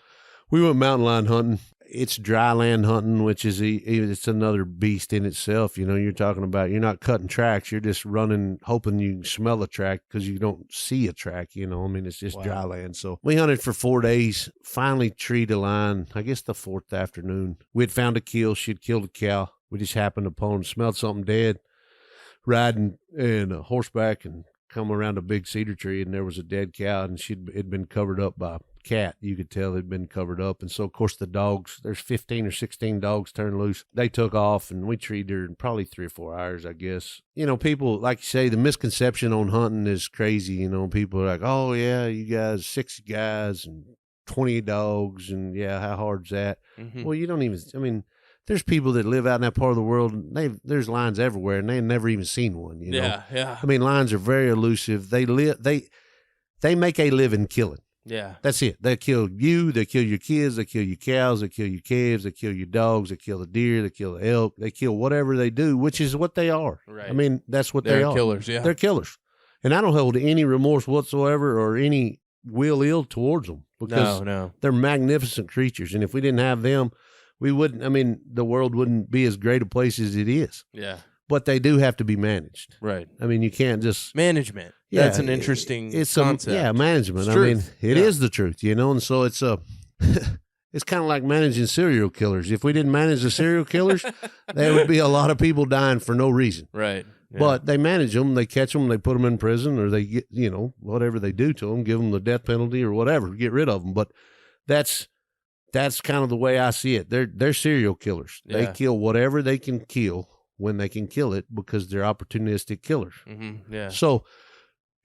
we went mountain lion hunting. It's dry land hunting, which is it's another beast in itself. You're talking about, you're not cutting tracks. You're just running, hoping you can smell a track because you don't see a track, it's just dry land. So we hunted for 4 days, finally treed a line, I guess the 4th afternoon. We'd found a kill. She'd killed a cow. We just happened upon, smelled something dead, riding in a horseback and come around a big cedar tree, and there was a dead cow, and it'd been covered up by cat. You could tell it'd been covered up. And so of course the dogs, there's 15 or 16 dogs turned loose. They took off, and we treated her in probably 3 or 4 hours, I guess. People, like you say, the misconception on hunting is crazy. People are like, oh yeah, you guys, 6 guys and 20 dogs, and yeah, how hard's that? Mm-hmm. Well, you don't even, there's people that live out in that part of the world, and there's lions everywhere, and they've never even seen one, Yeah. Lions are very elusive. They make a living killing. Yeah. That's it. They kill you, they kill your kids, they kill your cows, they kill your calves, they kill your dogs, they kill the deer, they kill the elk, they kill whatever they do, which is what they are. Right. That's what they are. They're killers, yeah. They're killers. And I don't hold any remorse whatsoever or any will ill towards them, because they're magnificent creatures. And if we didn't have them, we wouldn't, the world wouldn't be as great a place as it is. Yeah. But they do have to be managed. Right. You can't just... Management. Yeah, that's an interesting concept. Management. It is the truth, And so it's kind of like managing serial killers. If we didn't manage the serial killers, there would be a lot of people dying for no reason. Right. Yeah. But they manage them, they catch them, they put them in prison, or they get, whatever they do to them, give them the death penalty or whatever, get rid of them. But that's kind of the way I see it. They're serial killers. Yeah. They kill whatever they can kill when they can kill it because they're opportunistic killers. Mm-hmm. Yeah. So,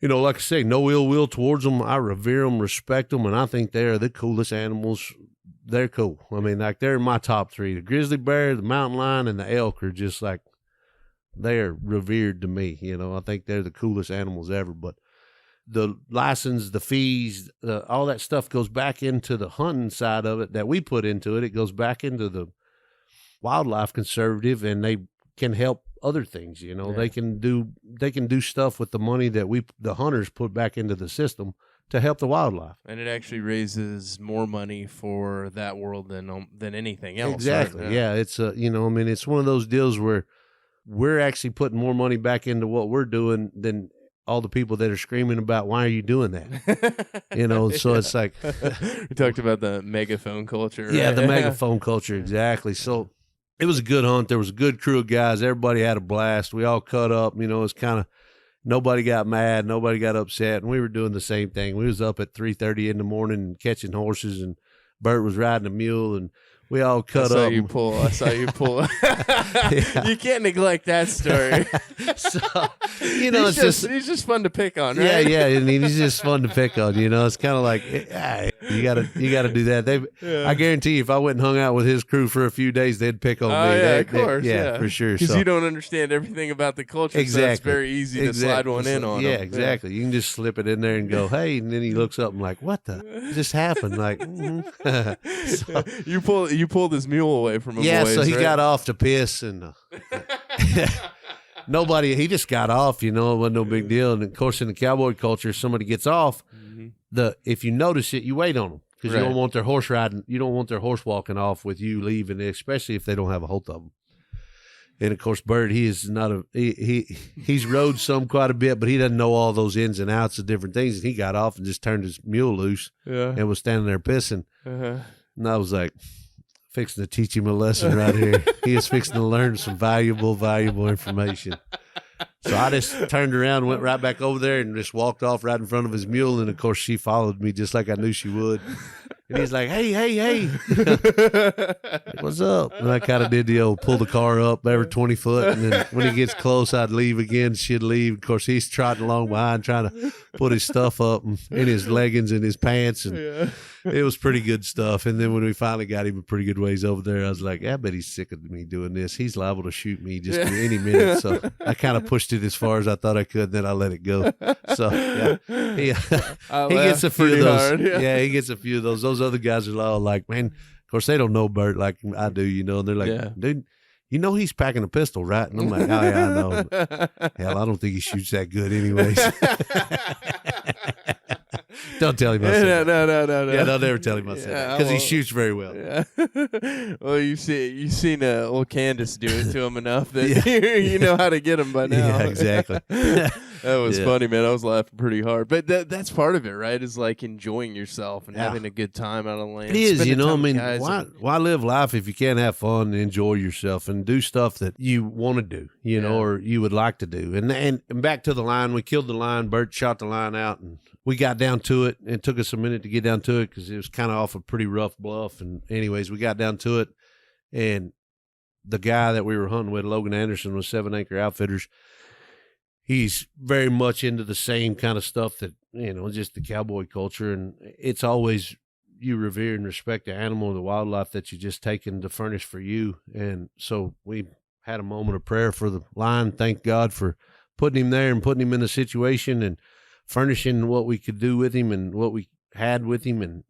like I say, no ill will towards them. I revere them, respect them, and I think they are the coolest animals. They're cool. I mean, like, they're in my top three. The grizzly bear, the mountain lion, and the elk are just like, they're revered to me. I think they're the coolest animals ever. But the license, the fees, all that stuff goes back into the hunting side of it that we put into it. It goes back into the wildlife conservative, and they can help other things. Yeah. They can do stuff with the money that the hunters put back into the system to help the wildlife. And it actually raises more money for that world than anything else. Exactly. Right? Yeah. It's it's one of those deals where we're actually putting more money back into what we're doing than all the people that are screaming about, why are you doing that? So it's like, we talked about the megaphone culture. Right? Yeah, the megaphone culture. Exactly. So it was a good hunt. There was a good crew of guys. Everybody had a blast. We all cut up, it's kind of, nobody got mad. Nobody got upset. And we were doing the same thing. We was up at 3:30 in the morning catching horses, and Bert was riding a mule, and we all cut up. I saw you pull. Yeah. You can't neglect that story. So, he's just fun to pick on, right? Yeah, and he's just fun to pick on. It's kind of like, hey, you gotta do that. I guarantee you, if I went and hung out with his crew for a few days, they'd pick on me. Yeah, of course, yeah, for sure. Because you don't understand everything about the culture, exactly. So it's very easy to slide one in on. Yeah, them. exactly. You can just slip it in there and go, hey, and then he looks up and like, what the just happened? Like, So, you pulled his mule away from him. Yeah, boys, so he right? got off to piss, and he just got off. It wasn't no big deal. And of course, in the cowboy culture, if somebody gets off, if you notice it, you wait on them because you don't want their horse riding. You don't want their horse walking off with you leaving, especially if they don't have a hold of them. And of course, Bert, he is not he's rode some quite a bit, but he doesn't know all those ins and outs of different things. And he got off and just turned his mule loose and was standing there pissing. And I was like, fixing to teach him a lesson right here. He is fixing to learn some valuable information. So I just turned around, went right back over there, and just walked off right in front of his mule. And of course, she followed me just like I knew she would. And he's like, hey. What's up? And I kind of did the old pull the car up every 20 foot. And then when he gets close, I'd leave again. She'd leave. Of course, he's trotting along behind trying to put his stuff up in his leggings and his pants. And it was pretty good stuff. And then when we finally got him a pretty good ways over there, I was like, I bet he's sick of me doing this. He's liable to shoot me just any minute. So I kind of pushed it as far as I thought I could. And then I let it go. So, yeah. He gets a few of those. Hard, yeah. He gets a few of those. Those other guys are all like, man, of course, they don't know Bert like I do, and they're like, dude, he's packing a pistol, right? And I'm like, oh, yeah, I know. Hell, I don't think he shoots that good anyways. Don't tell him I said that. No. Yeah, don't ever tell him I said that because he shoots very well. Yeah. Well, you've seen old Candace do it to him enough that you know how to get him by now. Yeah, exactly. That was funny, man. I was laughing pretty hard. But that's part of it, right? Is like enjoying yourself and having a good time out on land. It is, why live life if you can't have fun and enjoy yourself and do stuff that you want to do, or you would like to do. And back to the line, we killed the lion. Bert shot the lion out, and we got down to it. It took us a minute to get down to it because it was kind of off a pretty rough bluff. And anyways, we got down to it, and the guy that we were hunting with, Logan Anderson, was 7 Acre Outfitters. He's very much into the same kind of stuff that, just the cowboy culture. And it's always you revere and respect the animal and the wildlife that you just taken to furnish for you. And so we had a moment of prayer for the lion. Thank God for putting him there and putting him in the situation and furnishing what we could do with him and what we had with him. And,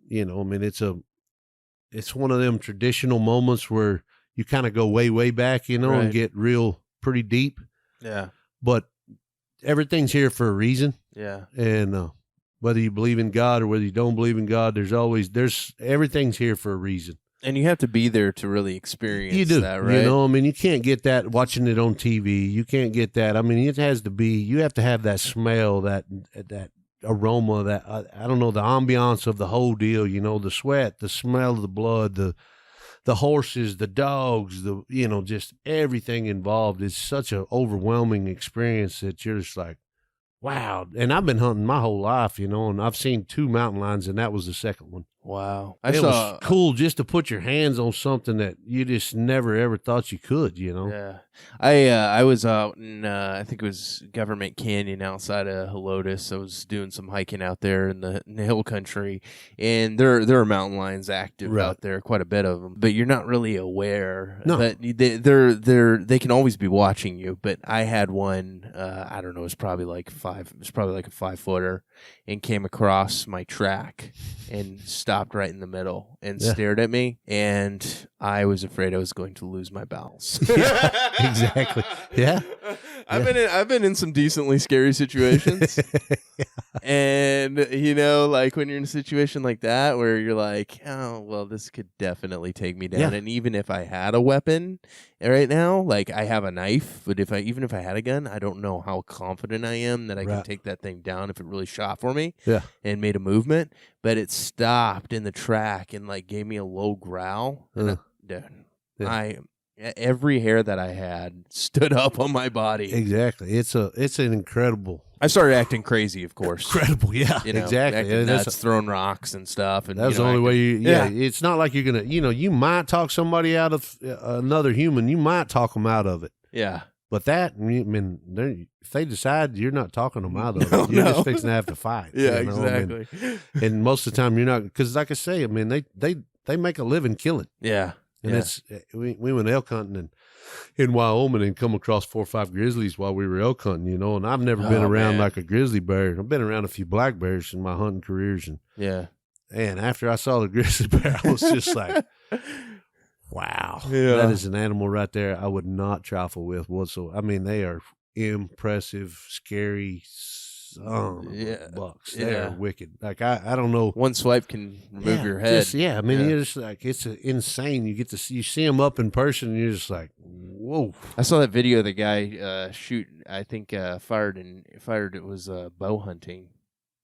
it's one of them traditional moments where you kind of go way, way back, and get real pretty deep. Yeah. But everything's here for a reason. Yeah. And whether you believe in God or whether you don't believe in God, everything's here for a reason. And you have to be there to really experience that, right? You can't get that watching it on TV. You can't get that. It has to be, you have to have that smell, that aroma, that I don't know, the ambiance of the whole deal. You know, the sweat, the smell of the blood, the horses, the dogs, just everything involved is such an overwhelming experience that you're just like, wow. And I've been hunting my whole life, and I've seen 2 mountain lions, and that was the second one. Wow. It was cool just to put your hands on something that you just never ever thought you could, Yeah. I was out in, I think it was Government Canyon outside of Helotes. I was doing some hiking out there in the hill country, and there are mountain lions active out there, quite a bit of them, but you're not really aware that they can always be watching you. But I had one, I don't know, it was probably like a 5-footer, and came across my track and stopped right in the middle and stared at me, and I was afraid I was going to lose my bowels. Exactly. Yeah. I've been in some decently scary situations. And like when you're in a situation like that where you're like, oh well, this could definitely take me down. Yeah. And even if I had a weapon right now, like I have a knife, but even if I had a gun, I don't know how confident I am that I can take that thing down if it really shot for me and made a movement. But it stopped in the track and like gave me a low growl. And every hair that I had stood up on my body. Exactly. It's an incredible. I started acting crazy, of course. Incredible, yeah. Exactly. Acting nuts, throwing rocks and stuff. And that's the only way you. Yeah, it's not like you're gonna. You might talk somebody out of another human. You might talk them out of it. Yeah. But that, if they decide you're not talking them out of it, you're just fixing to have to fight. Yeah, exactly. And most of the time you're not, because like I say, they make a living killing. Yeah. And we went elk hunting in Wyoming and come across 4 or 5 grizzlies while we were elk hunting, and I've never been around like a grizzly bear. I've been around a few black bears in my hunting careers. And after I saw the grizzly bear, I was just like, wow, that is an animal right there I would not trifle with whatsoever. They are impressive, scary bucks. They are wicked. Like I don't know. One swipe can remove your head. You're just like, it's insane. You see them up in person, and you're just like, whoa. I saw that video of the guy shoot. I think fired. It was bow hunting,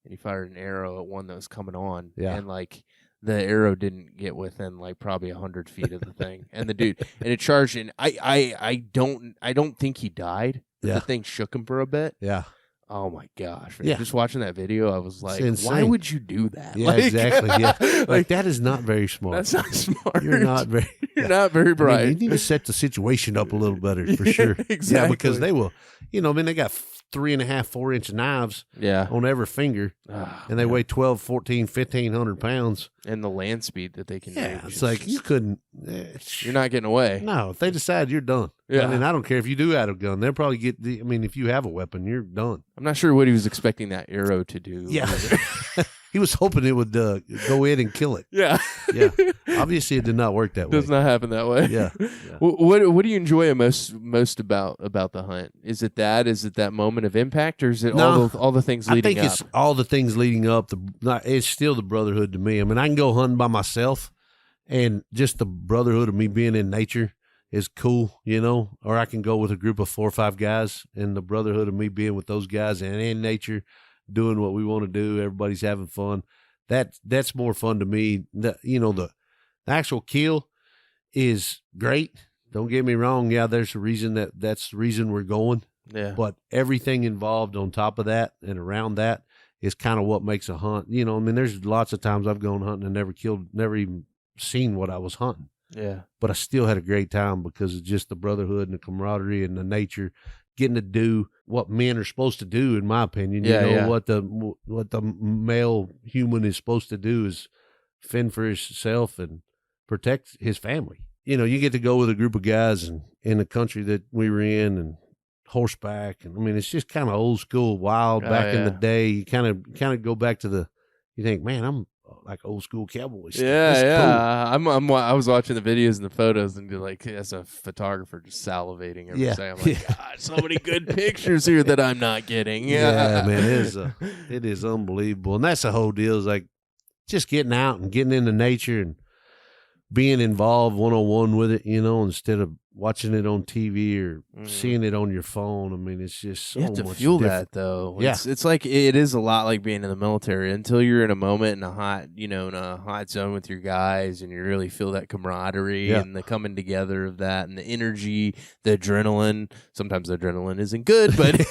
and he fired an arrow at one that was coming on. Yeah. And like the arrow didn't get within like probably 100 feet of the thing, and the dude and it charged. And I don't think he died. But the thing shook him for a bit. Yeah. Oh my gosh! Just watching that video, I was like, "Why would you do that?" Yeah, exactly. Yeah, like that is not very smart. That's not smart. You're not very. Not very bright. You need to set the situation up a little better for sure. Exactly. Yeah, because they will. They got 3.5, 4 inch knives. On every finger, and they weigh 12, 14, 1,500 pounds. And the land speed that they can do. It's like you couldn't. You're not getting away. No, if they decide, you're done. Yeah. I don't care if you do have a gun. They'll probably get if you have a weapon, you're done. I'm not sure what he was expecting that arrow to do. Yeah. He was hoping it would go in and kill it. Yeah. Yeah. Obviously, it did not work that way. Does not happen that way. Yeah. What do you enjoy most about the hunt? Is it that moment of impact, or is it all the things leading up? I think it's all the things leading up. It's still the brotherhood to me. I can go hunting by myself, and just the brotherhood of me being in nature is cool, or I can go with a group of 4 or 5 guys, and the brotherhood of me being with those guys and in nature, doing what we want to do. Everybody's having fun. That's more fun to me. The actual kill is great. Don't get me wrong. Yeah, there's a reason that's the reason we're going. Yeah. But everything involved on top of that and around that is kind of what makes a hunt. There's lots of times I've gone hunting and never even seen what I was hunting. Yeah. But I still had a great time because of just the brotherhood and the camaraderie and the nature, getting to do what men are supposed to do, in my opinion. What the male human is supposed to do is fend for himself and protect his family. You get to go with a group of guys and in the country that we were in and horseback. And it's just kind of old school, wild back in the day. You kind of go back to you think, man, I'm like old school cowboys. Yeah. Cool. I was watching the videos and the photos and like, as a photographer, just salivating every day. I'm like, God, so many good pictures here that I'm not getting. Yeah, man, it is unbelievable. And that's the whole deal, is like just getting out and getting into nature and being involved one-on-one with it, instead of watching it on TV or seeing it on your phone. I mean, it's just so You have to much feel different. that though. Yeah. It's like it is a lot like being in the military until you're in a moment in a hot, in a hot zone with your guys, and you really feel that camaraderie and the coming together of that and the energy, the adrenaline. Sometimes the adrenaline isn't good, but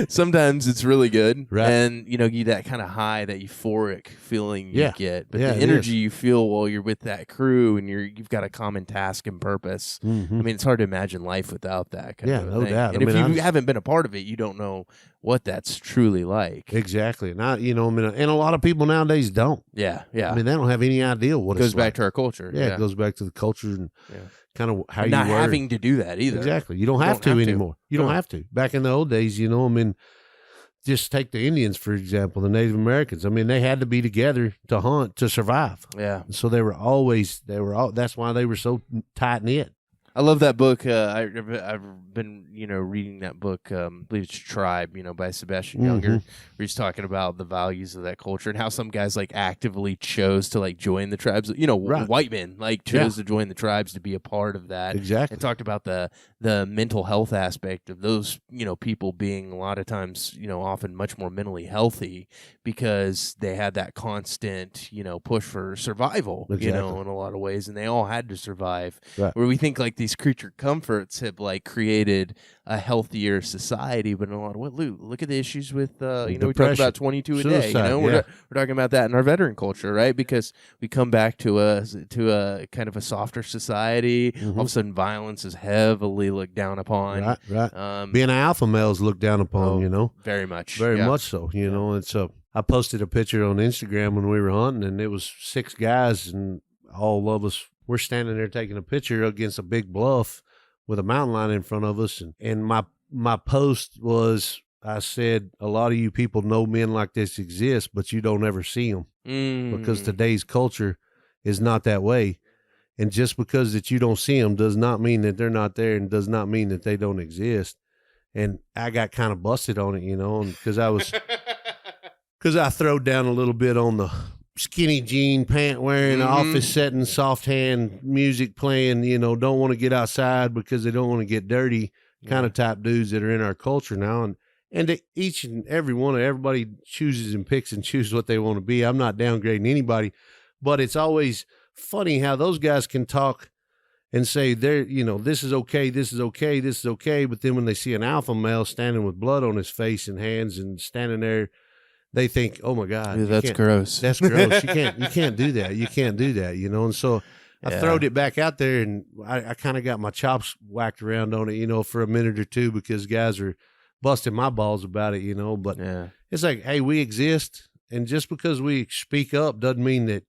sometimes it's really good. Right. And you that kind of high, that euphoric feeling you get, but the it energy is. you feel while you're with that crew and you've got a common task and purpose. Mhm. I mean, it's hard to imagine life without that kind of a no thing. doubt. And I if mean, you haven't been a part of it, you don't know what that's truly like. Exactly. And I mean, and a lot of people nowadays don't. Yeah. I mean, they don't have any idea what It goes it's back like. to our culture. Yeah, it goes back to the culture and kind of how And you not were. having to do that either. Exactly. You don't have to anymore. You don't have to. Back in the old days, I mean, just take the Indians, for example, the Native Americans. I mean, they had to be together to hunt, to survive. Yeah. So that's why they were so tight knit. I love that book. I've been, reading that book. I believe it's Tribe, by Sebastian Junger, where he's talking about the values of that culture and how some guys like actively chose to like join the tribes. White men like chose to join the tribes to be a part of that. Exactly. And talked about the mental health aspect of those, people being a lot of times, often much more mentally healthy because they had that constant, push for survival, in a lot of ways, and they all had to survive. Right. Where we think like these creature comforts have like created a healthier society, but in a lot of ways, look at the issues with we talk about 22 a day. Suicide, We're talking about that in our veteran culture, right? Because we come back to a kind of a softer society. All of a sudden, violence is heavily looked down upon. Right. Being an alpha male is looked down upon. Very much, very much so. And so I posted a picture on Instagram when we were hunting, and it was 6 guys, and all of us. We're standing there taking a picture against a big bluff with a mountain lion in front of us. And my post was, I said, a lot of you people know men like this exist, but you don't ever see them because today's culture is not that way. And just because that you don't see them does not mean that they're not there and does not mean that they don't exist. And I got kind of busted on it, because I throwed down a little bit on the skinny jean, pant wearing, office setting, soft hand music playing, don't want to get outside because they don't want to get dirty kind of type dudes that are in our culture now. And each and every one, everybody chooses and picks and chooses what they want to be. I'm not downgrading anybody, but it's always funny how those guys can talk and say this is okay, this is okay, this is okay. But then when they see an alpha male standing with blood on his face and hands and standing there, they think, "Oh my God, that's gross. That's gross. You can't do that. You can't do that." And so I throwed it back out there, and I kind of got my chops whacked around on it, for a minute or two because guys are busting my balls about it, But it's like, hey, we exist, and just because we speak up doesn't mean that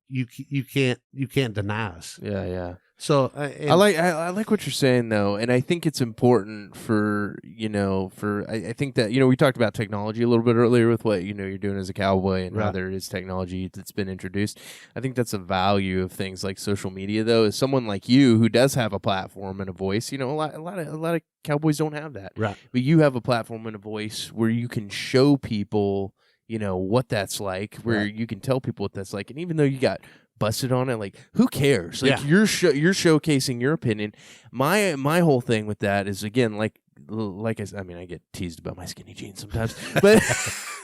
you can't deny us. Yeah. So I like what you're saying though, and I think it's important for I think that we talked about technology a little bit earlier with what you're doing as a cowboy and how there is technology that's been introduced. I think that's a value of things like social media though. As someone like you who does have a platform and a voice, a lot of cowboys don't have that, right? But you have a platform and a voice where you can show people what that's like, where you can tell people what that's like, and even though you got busted on it, like who cares? Like you're showcasing your opinion. My whole thing with that is, again, like I mean, I get teased about my skinny jeans sometimes, but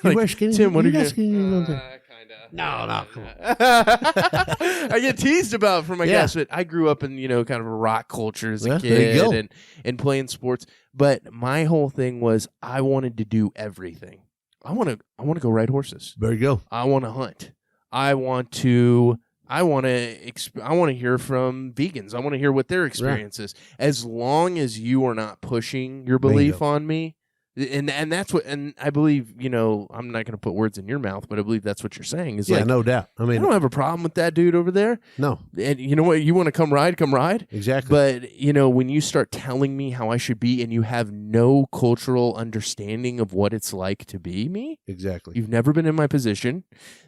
you wear skinny Tim, what are you skinny jeans? Kinda. No, come on. I get teased about from my guys, but I grew up in kind of a rock culture as a kid and playing sports. But my whole thing was I wanted to do everything. I want to go ride horses. There you go. I want to hunt. I want to hear from vegans. I want to hear what their experience is. As long as you are not pushing your belief on me, and that's what. And I believe I'm not going to put words in your mouth, but I believe that's what you're saying. Is no doubt. I mean, I don't have a problem with that dude over there. No, and you know what? You want to come ride? Exactly. But when you start telling me how I should be, and you have no cultural understanding of what it's like to be me, exactly. You've never been in my position.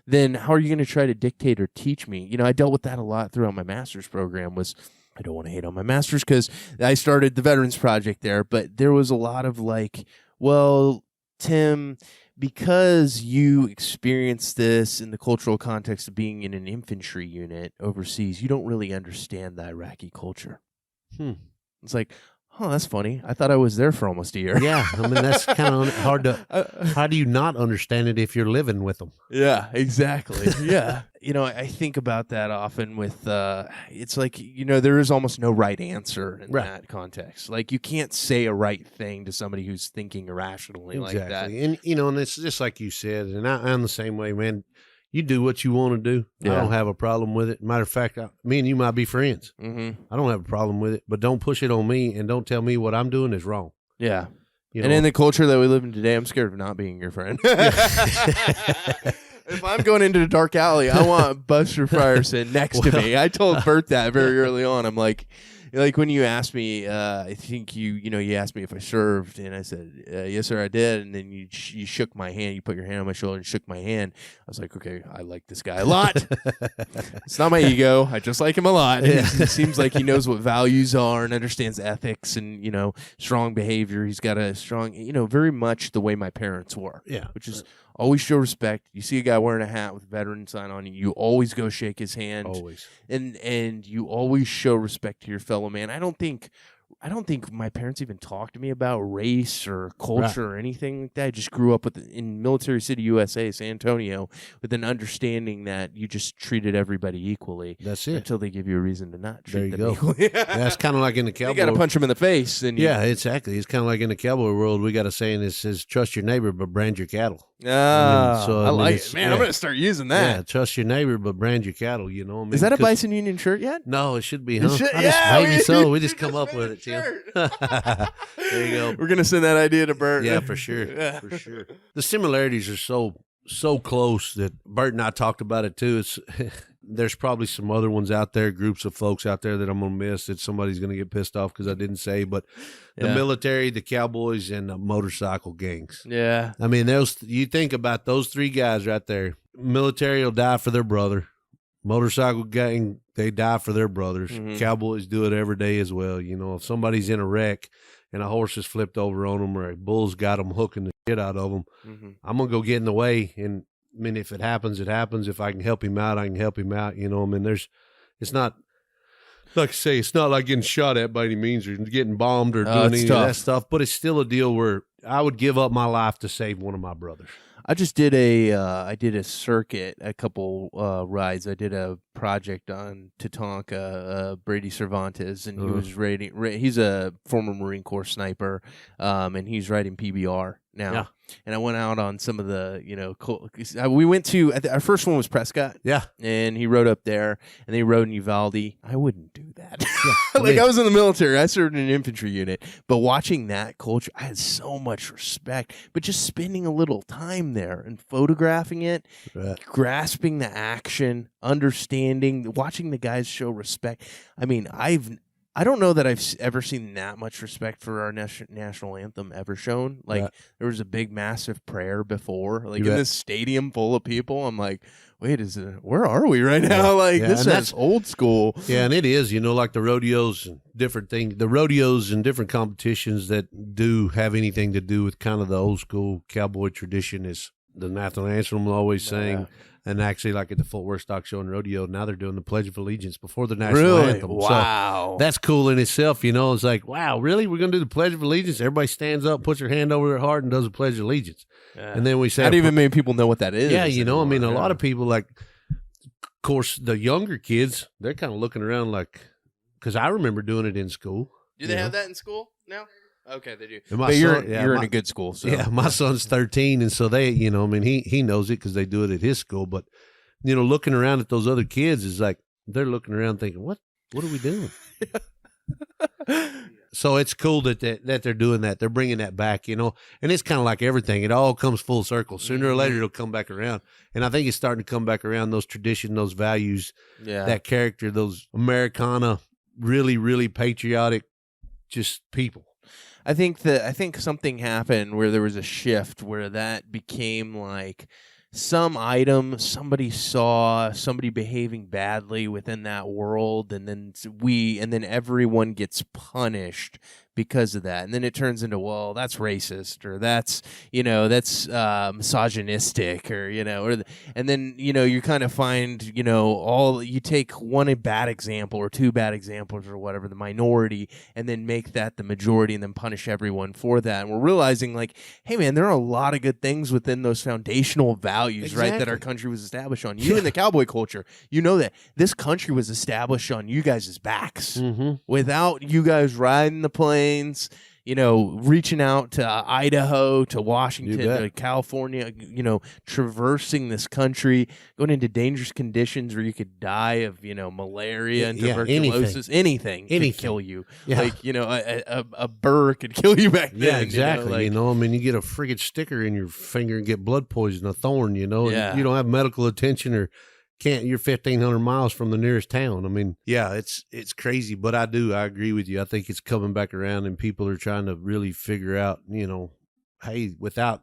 Then how are you going to try to dictate or teach me? I dealt with that a lot throughout my master's program. I don't want to hate on my master's because I started the Veterans Project there, but there was a lot of like, well, Tim, because you experienced this in the cultural context of being in an infantry unit overseas, you don't really understand the Iraqi culture. It's like, oh, that's funny. I thought I was there for almost a year. Yeah, I mean, that's kind of hard to. How do you not understand it if you're living with them? Yeah, exactly. Yeah. I think about that often with, it's like, there is almost no right answer in that context. Like, you can't say a right thing to somebody who's thinking irrationally like that. And, and it's just like you said, and I'm the same way, man. You do what you want to do. Yeah. I don't have a problem with it. Matter of fact, me and you might be friends. Mm-hmm. I don't have a problem with it, but don't push it on me and don't tell me what I'm doing is wrong. Yeah. And in the culture that we live in today, I'm scared of not being your friend. If I'm going into the dark alley, I want Buster Frierson next to me. I told Bert that very early on. I'm like when you asked me, I think you asked me if I served, and I said, yes, sir, I did. And then you shook my hand. You put your hand on my shoulder and shook my hand. I was like, okay, I like this guy a lot. It's not my ego. I just like him a lot. Yeah. He seems like he knows what values are and understands ethics and, strong behavior. He's got a strong, very much the way my parents were. Yeah. Which is always show respect. You see a guy wearing a hat with a veteran sign on you always go shake his hand. Always. And you always show respect to your fellow man. I don't think my parents even talked to me about race or culture or anything like that. I just grew up in Military City, USA, San Antonio, with an understanding that you just treated everybody equally. That's it. Until they give you a reason to not treat them go. equally. That's kind of like in the Cowboy. You got to punch them in the face. Yeah, exactly. It's kind of like in the Cowboy world. We got a saying that says, trust your neighbor, but brand your cattle. I like it. Man, I'm going to start using that. Yeah, trust your neiber, but brand your cattle, Is that a Bison Union shirt yet? No, it should be, huh? Maybe so. We just come up with it, Tim. There you go. We're going to send that idea to Bert. Yeah, for sure. Yeah. For sure. The similarities are so close that Bert and I talked about it, too. There's probably some other ones out there, groups of folks out there that I'm going to miss that somebody's going to get pissed off because I didn't say, but the military, the Cowboys, and the motorcycle gangs. Yeah. I mean, you think about those three guys right there. Military will die for their brother. Motorcycle gang, they die for their brothers. Mm-hmm. Cowboys do it every day as well. If somebody's in a wreck and a horse is flipped over on them or a bull's got them hooking the shit out of them, I'm going to go get in the way. And I mean, if it happens, it happens. If I can help him out, I can help him out. I mean, it's not, like I say, it's not like getting shot at by any means or getting bombed or doing any of that stuff, but it's still a deal where I would give up my life to save one of my brothers. I just did a circuit, a couple rides. I did a project on Tatanka, Brady Cervantes, and he was he's a former Marine Corps sniper, and he's riding PBR now. Yeah. And I went out on some of the, we went to, our first one was Prescott. Yeah. And he rode up there, and they rode in Uvalde. I wouldn't do that. I was in the military. I served in an infantry unit. But watching that culture, I had so much respect. But just spending a little time there and photographing it, grasping the action, understanding, watching the guys show respect. I mean, I don't know that I've ever seen that much respect for our national anthem ever shown. Like, there was a big, massive prayer before. Like, in this stadium full of people, I'm like, wait, where are we right now? Like, this is old school. Yeah, and it is, like the rodeos and different things. The rodeos and different competitions that do have anything to do with kind of the old school cowboy tradition is the national anthem always sang. And actually, like at the Fort Worth Stock Show and Rodeo, now they're doing the Pledge of Allegiance before the national anthem. Wow. So that's cool in itself, It's like, wow, really? We're going to do the Pledge of Allegiance? Everybody stands up, puts their hand over their heart, and does the Pledge of Allegiance. Yeah. And then we say... Not even many people know what that is. Yeah, anymore. A lot of people, like, of course, the younger kids, they're kind of looking around like... Because I remember doing it in school. Do they have that in school now? Okay, they do. But you're in a good school. So. Yeah, my son's 13, and so they, he knows it because they do it at his school. But, looking around at those other kids is like, they're looking around thinking, what are we doing? So it's cool that they're doing that. They're bringing that back, And it's kind of like everything. It all comes full circle. Sooner or later, it'll come back around. And I think it's starting to come back around, those traditions, those values, that character, those Americana, really, really patriotic, just people. I think something happened where there was a shift where that became like some item somebody saw somebody behaving badly within that world, and then everyone gets punished because of that. And then it turns into, well, that's racist, or that's, that's misogynistic, or, and then, you kind of find, you take one bad example or two bad examples or whatever, the minority, and then make that the majority and then punish everyone for that. And we're realizing, like, hey, man, there are a lot of good things within those foundational values, right, that our country was established on. You in the cowboy culture, that this country was established on you guys' backs. Mm-hmm. Without you guys riding the plains, reaching out to Idaho, to Washington, to California, traversing this country, going into dangerous conditions where you could die of, malaria and tuberculosis, anything could kill you. Yeah. Like, a burr could kill you back then. Yeah, exactly. You get a friggin' sticker in your finger and get blood poison, a thorn, and you don't have medical attention or you're 1,500 miles from the nearest town. It's crazy, but I agree with you. I think it's coming back around, and people are trying to really figure out, hey, without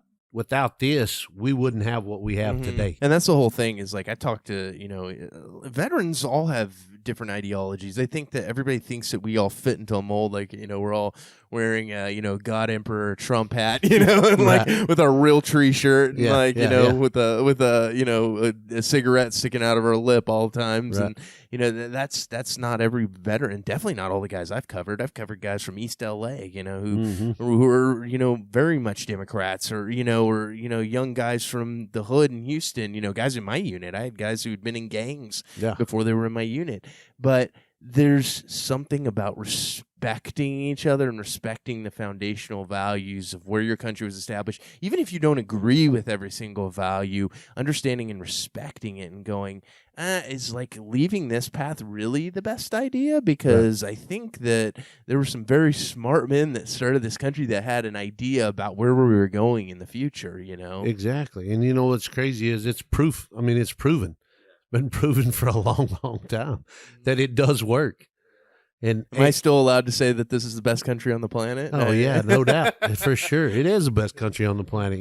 this, we wouldn't have what we have today. And that's the whole thing, is like, I talk to, veterans all have different ideologies. They think that everybody thinks that we all fit into a mold, like, we're all wearing a, God Emperor Trump hat, and like with our real tree shirt, and with a cigarette sticking out of our lip all the times. Right. And, that's not every veteran, definitely not all the guys I've covered. I've covered guys from East LA, who are, very much Democrats, or young guys from the hood in Houston, guys in my unit. I had guys who'd been in gangs before they were in my unit. But there's something about respecting each other and respecting the foundational values of where your country was established. Even if you don't agree with every single value, understanding and respecting it and going, is like leaving this path really the best idea? Because I think that there were some very smart men that started this country that had an idea about where we were going in the future, Exactly. And what's crazy is it's proof. It's proven. Been proven for a long, long time that it does work. And am I still allowed to say that this is the best country on the planet? Oh yeah, no doubt, for sure. It is the best country on the planet.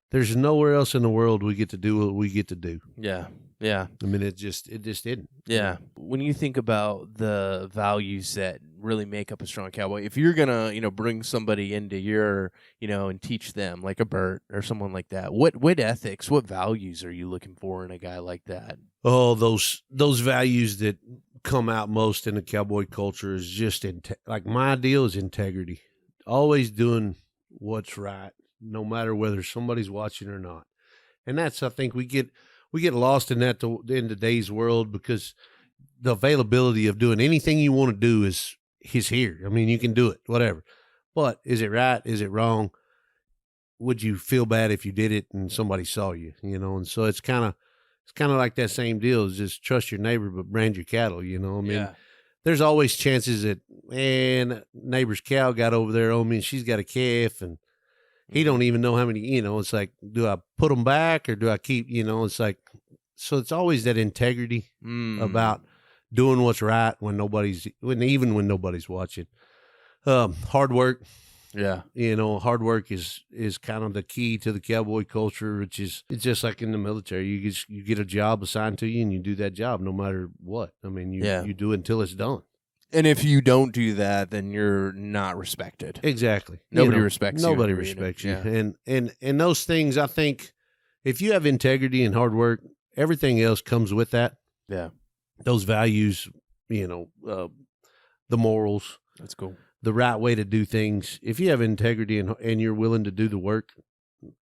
There's nowhere else in the world we get to do what we get to do. Yeah. It just isn't. Yeah. When you think about the values that really make up a strong cowboy, if you're gonna, bring somebody into your, and teach them, like a Bert or someone like that, what ethics, what values are you looking for in a guy like that? Oh, those values that come out most in the cowboy culture is just like my ideal is integrity. Always doing what's right, no matter whether somebody's watching or not. And that's, I think, we get lost in that in today's world, because the availability of doing anything you want to do is here. You can do it, whatever. But is it right? Is it wrong? Would you feel bad if you did it and somebody saw you? And so it's kind of like that same deal. Is just trust your neighbor, but brand your cattle. There's always chances that, man, neighbor's cow got over there on me and she's got a calf and he don't even know how many, it's like, do I put them back or do I keep, it's like, so it's always that integrity about doing what's right when nobody's watching. Hard work. Yeah. Hard work is kind of the key to the cowboy culture, which is, it's just like in the military. You get a job assigned to you and you do that job no matter what. You do it until it's done. And if you don't do that, then you're not respected. Exactly. Nobody respects you. Nobody respects you. And those things, I think, if you have integrity and hard work, everything else comes with that. Yeah. Those values, the morals. That's cool. The right way to do things. If you have integrity and you're willing to do the work,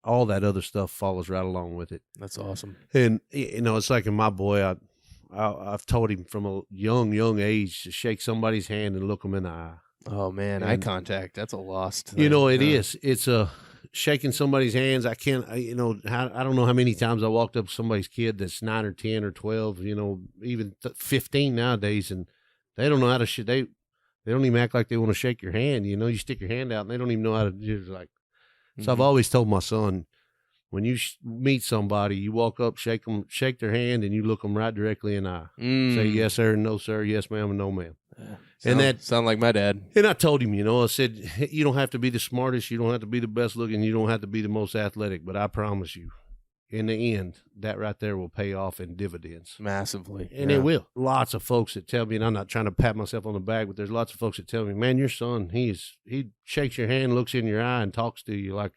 all that other stuff follows right along with it. That's awesome. And, it's like in my boy, I've told him from a young age to shake somebody's hand and look them in the eye. Oh man, eye contact. That's a lost thing. It is. It's shaking somebody's hands. I can't, I don't know how many times I walked up to somebody's kid that's 9 or 10 or 12, even 15 nowadays, and they don't know how to they don't even act like they want to shake your hand. You stick your hand out and they don't even know how to do it. Like, so I've always told my son, when you meet somebody, you walk up, shake their hand, and you look them right directly in the eye. Say yes, sir, no, sir, yes, ma'am, and no, ma'am. And that sound like my dad. And I told him, I said, you don't have to be the smartest, you don't have to be the best looking, you don't have to be the most athletic, but I promise you, in the end, that right there will pay off in dividends. Massively. And it will. Lots of folks that tell me, and I'm not trying to pat myself on the back, but there's lots of folks that tell me, man, your son, he shakes your hand, looks in your eye, and talks to you like,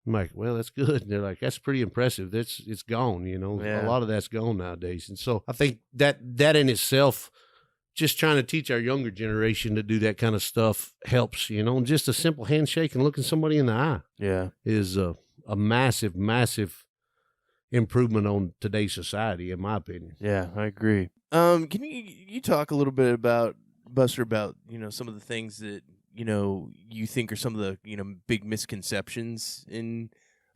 I'm like, well, that's good. And they're like, that's pretty impressive. It's gone, you know. Yeah. A lot of that's gone nowadays. And so I think that in itself, just trying to teach our younger generation to do that kind of stuff helps, you know. And just a simple handshake and looking somebody in the eye is a massive, massive improvement on today's society, in my opinion. Yeah, I agree. Can you talk a little bit about, Buster, about, you know, some of the things that, you know, you think are some of the, you know, big misconceptions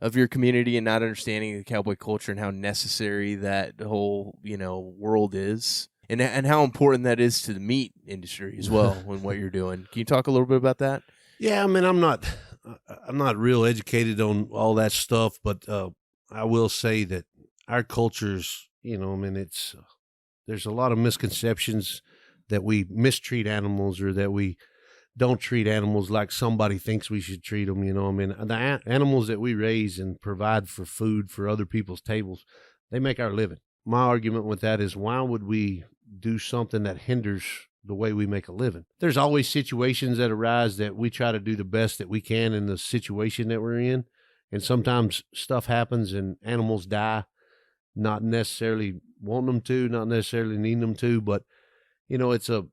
of your community and not understanding the cowboy culture and how necessary that whole, you know, world is, and how important that is to the meat industry as well and what you're doing. Can you talk a little bit about that? Yeah, I mean, I'm not real educated on all that stuff, but I will say that our cultures, you know, I mean, there's a lot of misconceptions that we mistreat animals or that we don't treat animals like somebody thinks we should treat them. You know, I mean, the animals that we raise and provide for food for other people's tables, they make our living. My argument with that is, why would we do something that hinders the way we make a living? There's always situations that arise that we try to do the best that we can in the situation that we're in. And sometimes stuff happens and animals die, not necessarily wanting them to, not necessarily needing them to, but, you know, it's a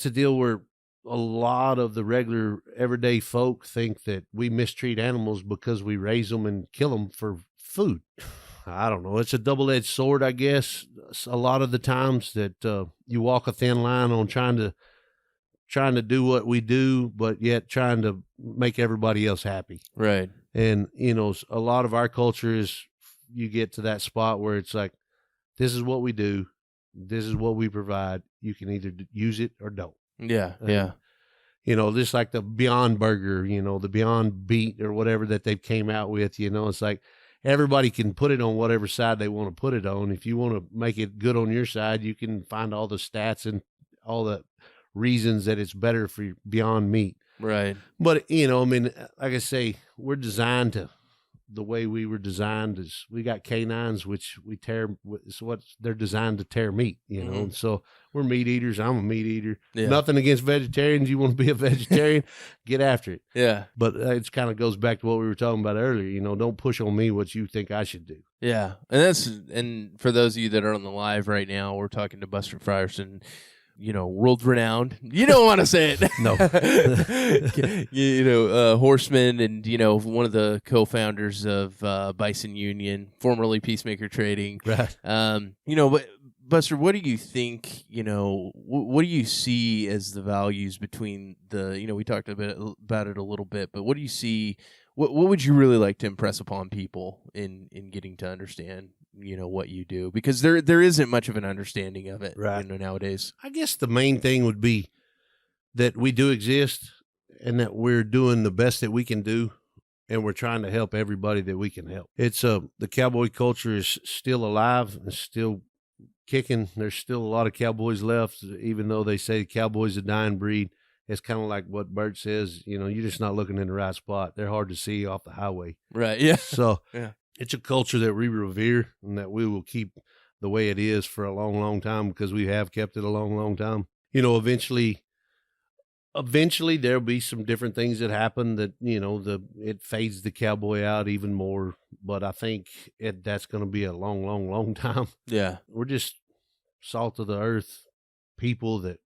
deal where a lot of the regular everyday folk think that we mistreat animals because we raise them and kill them for food. I don't know. It's a double-edged sword, I guess. A lot of the times that you walk a thin line on trying to do what we do, but yet trying to make everybody else happy. Right. And, you know, a lot of our culture is, you get to that spot where it's like, this is what we do. This is what we provide. You can either use it or don't. Yeah. Yeah. You know, just like the Beyond Burger, you know, the Beyond Beat or whatever that they've came out with, you know, it's like everybody can put it on whatever side they want to put it on. If you want to make it good on your side, you can find all the stats and all the reasons that it's better for Beyond Meat. Right. But, you know, I mean, like I say, we're designed to, the way we were designed is, we got canines, which we tear, it's what they're designed to tear meat, you know. And so we're meat eaters. I'm a meat eater. Yeah. Nothing against vegetarians. You want to be a vegetarian, get after it. Yeah. But it kind of goes back to what we were talking about earlier. You know, don't push on me what you think I should do. Yeah. And for those of you that are on the live right now, we're talking to Buster Frierson, you know, world renowned. You don't want to say it. No. You know, horseman, and, you know, one of the co-founders of Bison Union, formerly Peacemaker Trading. Right. You know, but Buster, what do you think, you know, what do you see as the values between the, you know, we talked about it a little bit, but what do you see, what would you really like to impress upon people in getting to understand, you know, what you do? Because there isn't much of an understanding of it, right, you know, nowadays. I guess the main thing would be that we do exist and that we're doing the best that we can do, and we're trying to help everybody that we can help. It's the cowboy culture is still alive and still kicking. There's still a lot of cowboys left, even though they say cowboys a dying breed. It's kind of like what Bert says, you know, you're just not looking in the right spot. They're hard to see off the highway. Right. Yeah. So yeah, it's a culture that we revere and that we will keep the way it is for a long, long time, because we have kept it a long, long time. You know, eventually there'll be some different things that happen that, you know, it fades the cowboy out even more. But I think that's going to be a long, long, long time. Yeah. We're just salt of the earth people that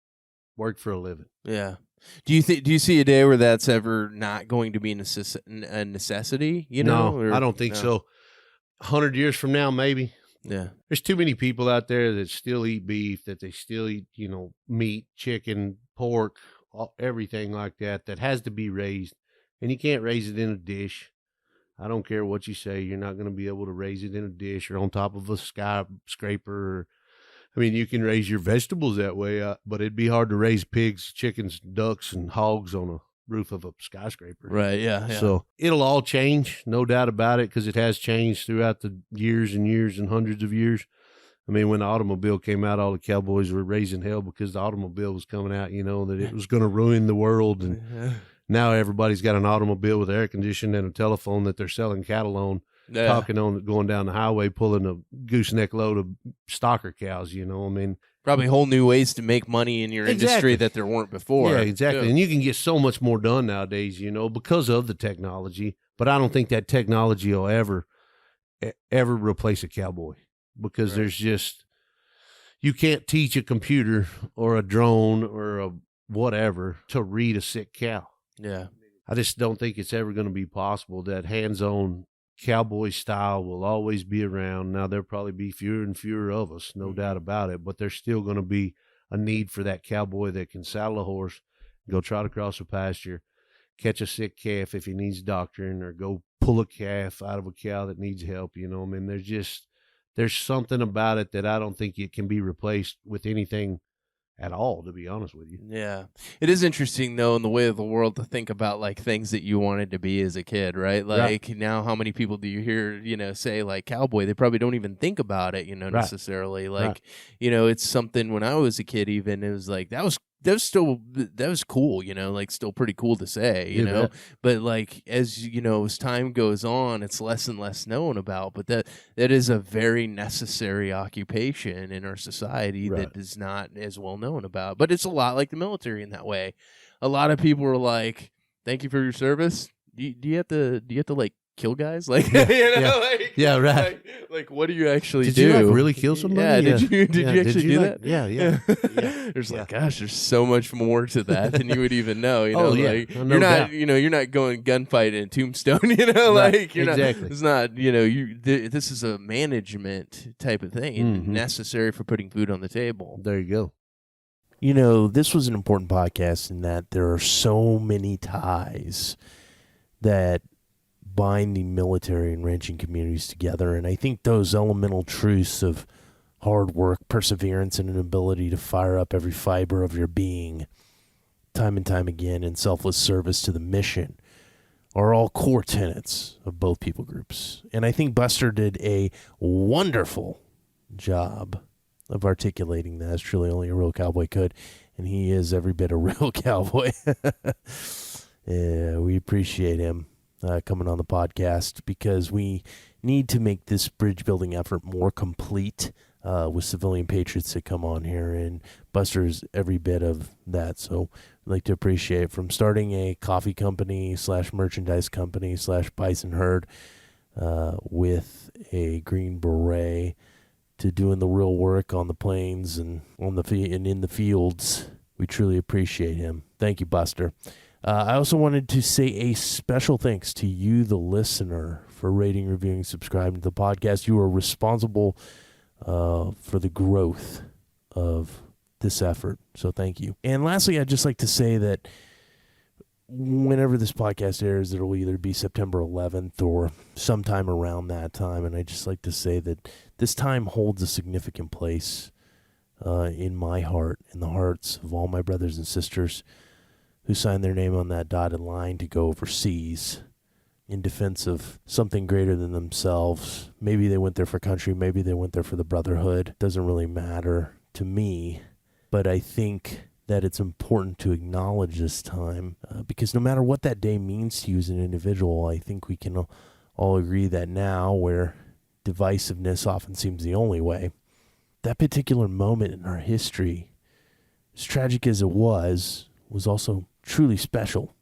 work for a living. Yeah. Do you see a day where that's ever not going to be a necessity? You know, no, I don't think so. 100 years from now, maybe. Yeah. There's too many people out there that still eat beef, that they still eat, you know, meat, chicken, pork, everything like that has to be raised. And you can't raise it in a dish. I don't care what you say. You're not going to be able to raise it in a dish or on top of a skyscraper. I mean, you can raise your vegetables that way, but it'd be hard to raise pigs, chickens, ducks, and hogs on a roof of a skyscraper. Right, yeah. So it'll all change, no doubt about it, because it has changed throughout the years and years and hundreds of years. I mean, when the automobile came out, all the cowboys were raising hell because the automobile was coming out, you know, that it was going to ruin the world. And now everybody's got an automobile with air conditioning and a telephone that they're selling cattle on. going down the highway, pulling a gooseneck load of stocker cows, I mean. Probably whole new ways to make money in your industry that there weren't before. Yeah, exactly. Yeah. And you can get so much more done nowadays, because of the technology. But I don't think that technology will ever replace a cowboy, because there's just, you can't teach a computer or a drone or a whatever to read a sick cow. Yeah. I just don't think it's ever going to be possible. That hands-on cowboy style will always be around. Now, there'll probably be fewer and fewer of us, no doubt about it, but there's still going to be a need for that cowboy that can saddle a horse, go trot across a pasture, catch a sick calf if he needs doctoring, or go pull a calf out of a cow that needs help. I mean, there's something about it that I don't think it can be replaced with anything at all, to be honest with you. Yeah. It is interesting, though, in the way of the world to think about, like, things that you wanted to be as a kid, right? Like, now how many people do you hear, say, like, cowboy? They probably don't even think about it, necessarily. Like, it's something when I was a kid even, it was like, that was cool, like still pretty cool to say, you know, but like, as as time goes on, it's less and less known about, but that is a very necessary occupation in our society that is not as well known about. But it's a lot like the military in that way. A lot of people are like, thank you for your service. Do you have to like kill guys? Like, like what do you actually do? Did you like really kill somebody? Yeah, did you actually do that? Yeah. There's like, gosh, there's so much more to that than you would even know. Like no you're not, doubt. You're not going gunfight in Tombstone. Like you're exactly. not. It's not. This is a management type of thing, necessary for putting food on the table. There you go. This was an important podcast in that there are so many ties that bind the military and ranching communities together, and I think those elemental truths of hard work, perseverance, and an ability to fire up every fiber of your being time and time again in selfless service to the mission are all core tenets of both people groups. And I think Buster did a wonderful job of articulating that, as truly only a real cowboy could, and he is every bit a real cowboy. Yeah, we appreciate him coming on the podcast, because we need to make this bridge building effort more complete with civilian patriots that come on here, and Buster's every bit of that. So I'd like to appreciate, from starting a coffee company / merchandise company / bison herd with a Green Beret, to doing the real work on the plains and and in the fields. We truly appreciate him. Thank you, Buster. I also wanted to say a special thanks to you, the listener, for rating, reviewing, subscribing to the podcast. You are responsible for the growth of this effort, so thank you. And lastly, I'd just like to say that whenever this podcast airs, it'll either be September 11th or sometime around that time, and I'd just like to say that this time holds a significant place in my heart, in the hearts of all my brothers and sisters who signed their name on that dotted line to go overseas in defense of something greater than themselves. Maybe they went there for country, maybe they went there for the brotherhood. Doesn't really matter to me, but I think that it's important to acknowledge this time because no matter what that day means to you as an individual, I think we can all agree that now, where divisiveness often seems the only way, that particular moment in our history, as tragic as it was also truly special.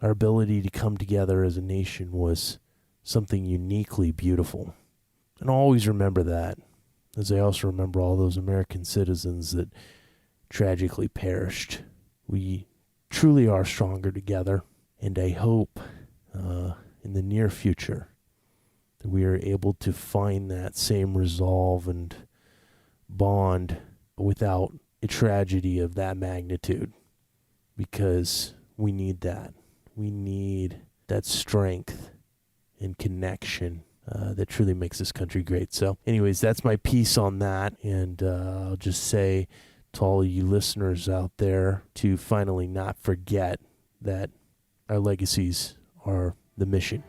Our ability to come together as a nation was something uniquely beautiful. And I'll always remember that, as I also remember all those American citizens that tragically perished. We truly are stronger together, and I hope in the near future that we are able to find that same resolve and bond without a tragedy of that magnitude. Because we need that. We need that strength and connection that truly makes this country great. So anyways, that's my piece on that. And I'll just say to all of you listeners out there to finally not forget that our legacies are the mission.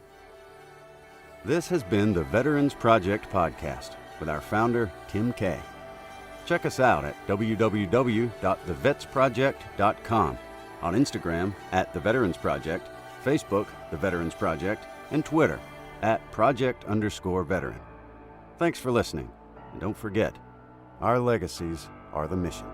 This has been the Veterans Project Podcast with our founder, Tim Kay. Check us out at www.thevetsproject.com. On Instagram @The Veterans Project, Facebook The Veterans Project, and Twitter at project_veteran. Thanks for listening, and don't forget, our legacies are the mission.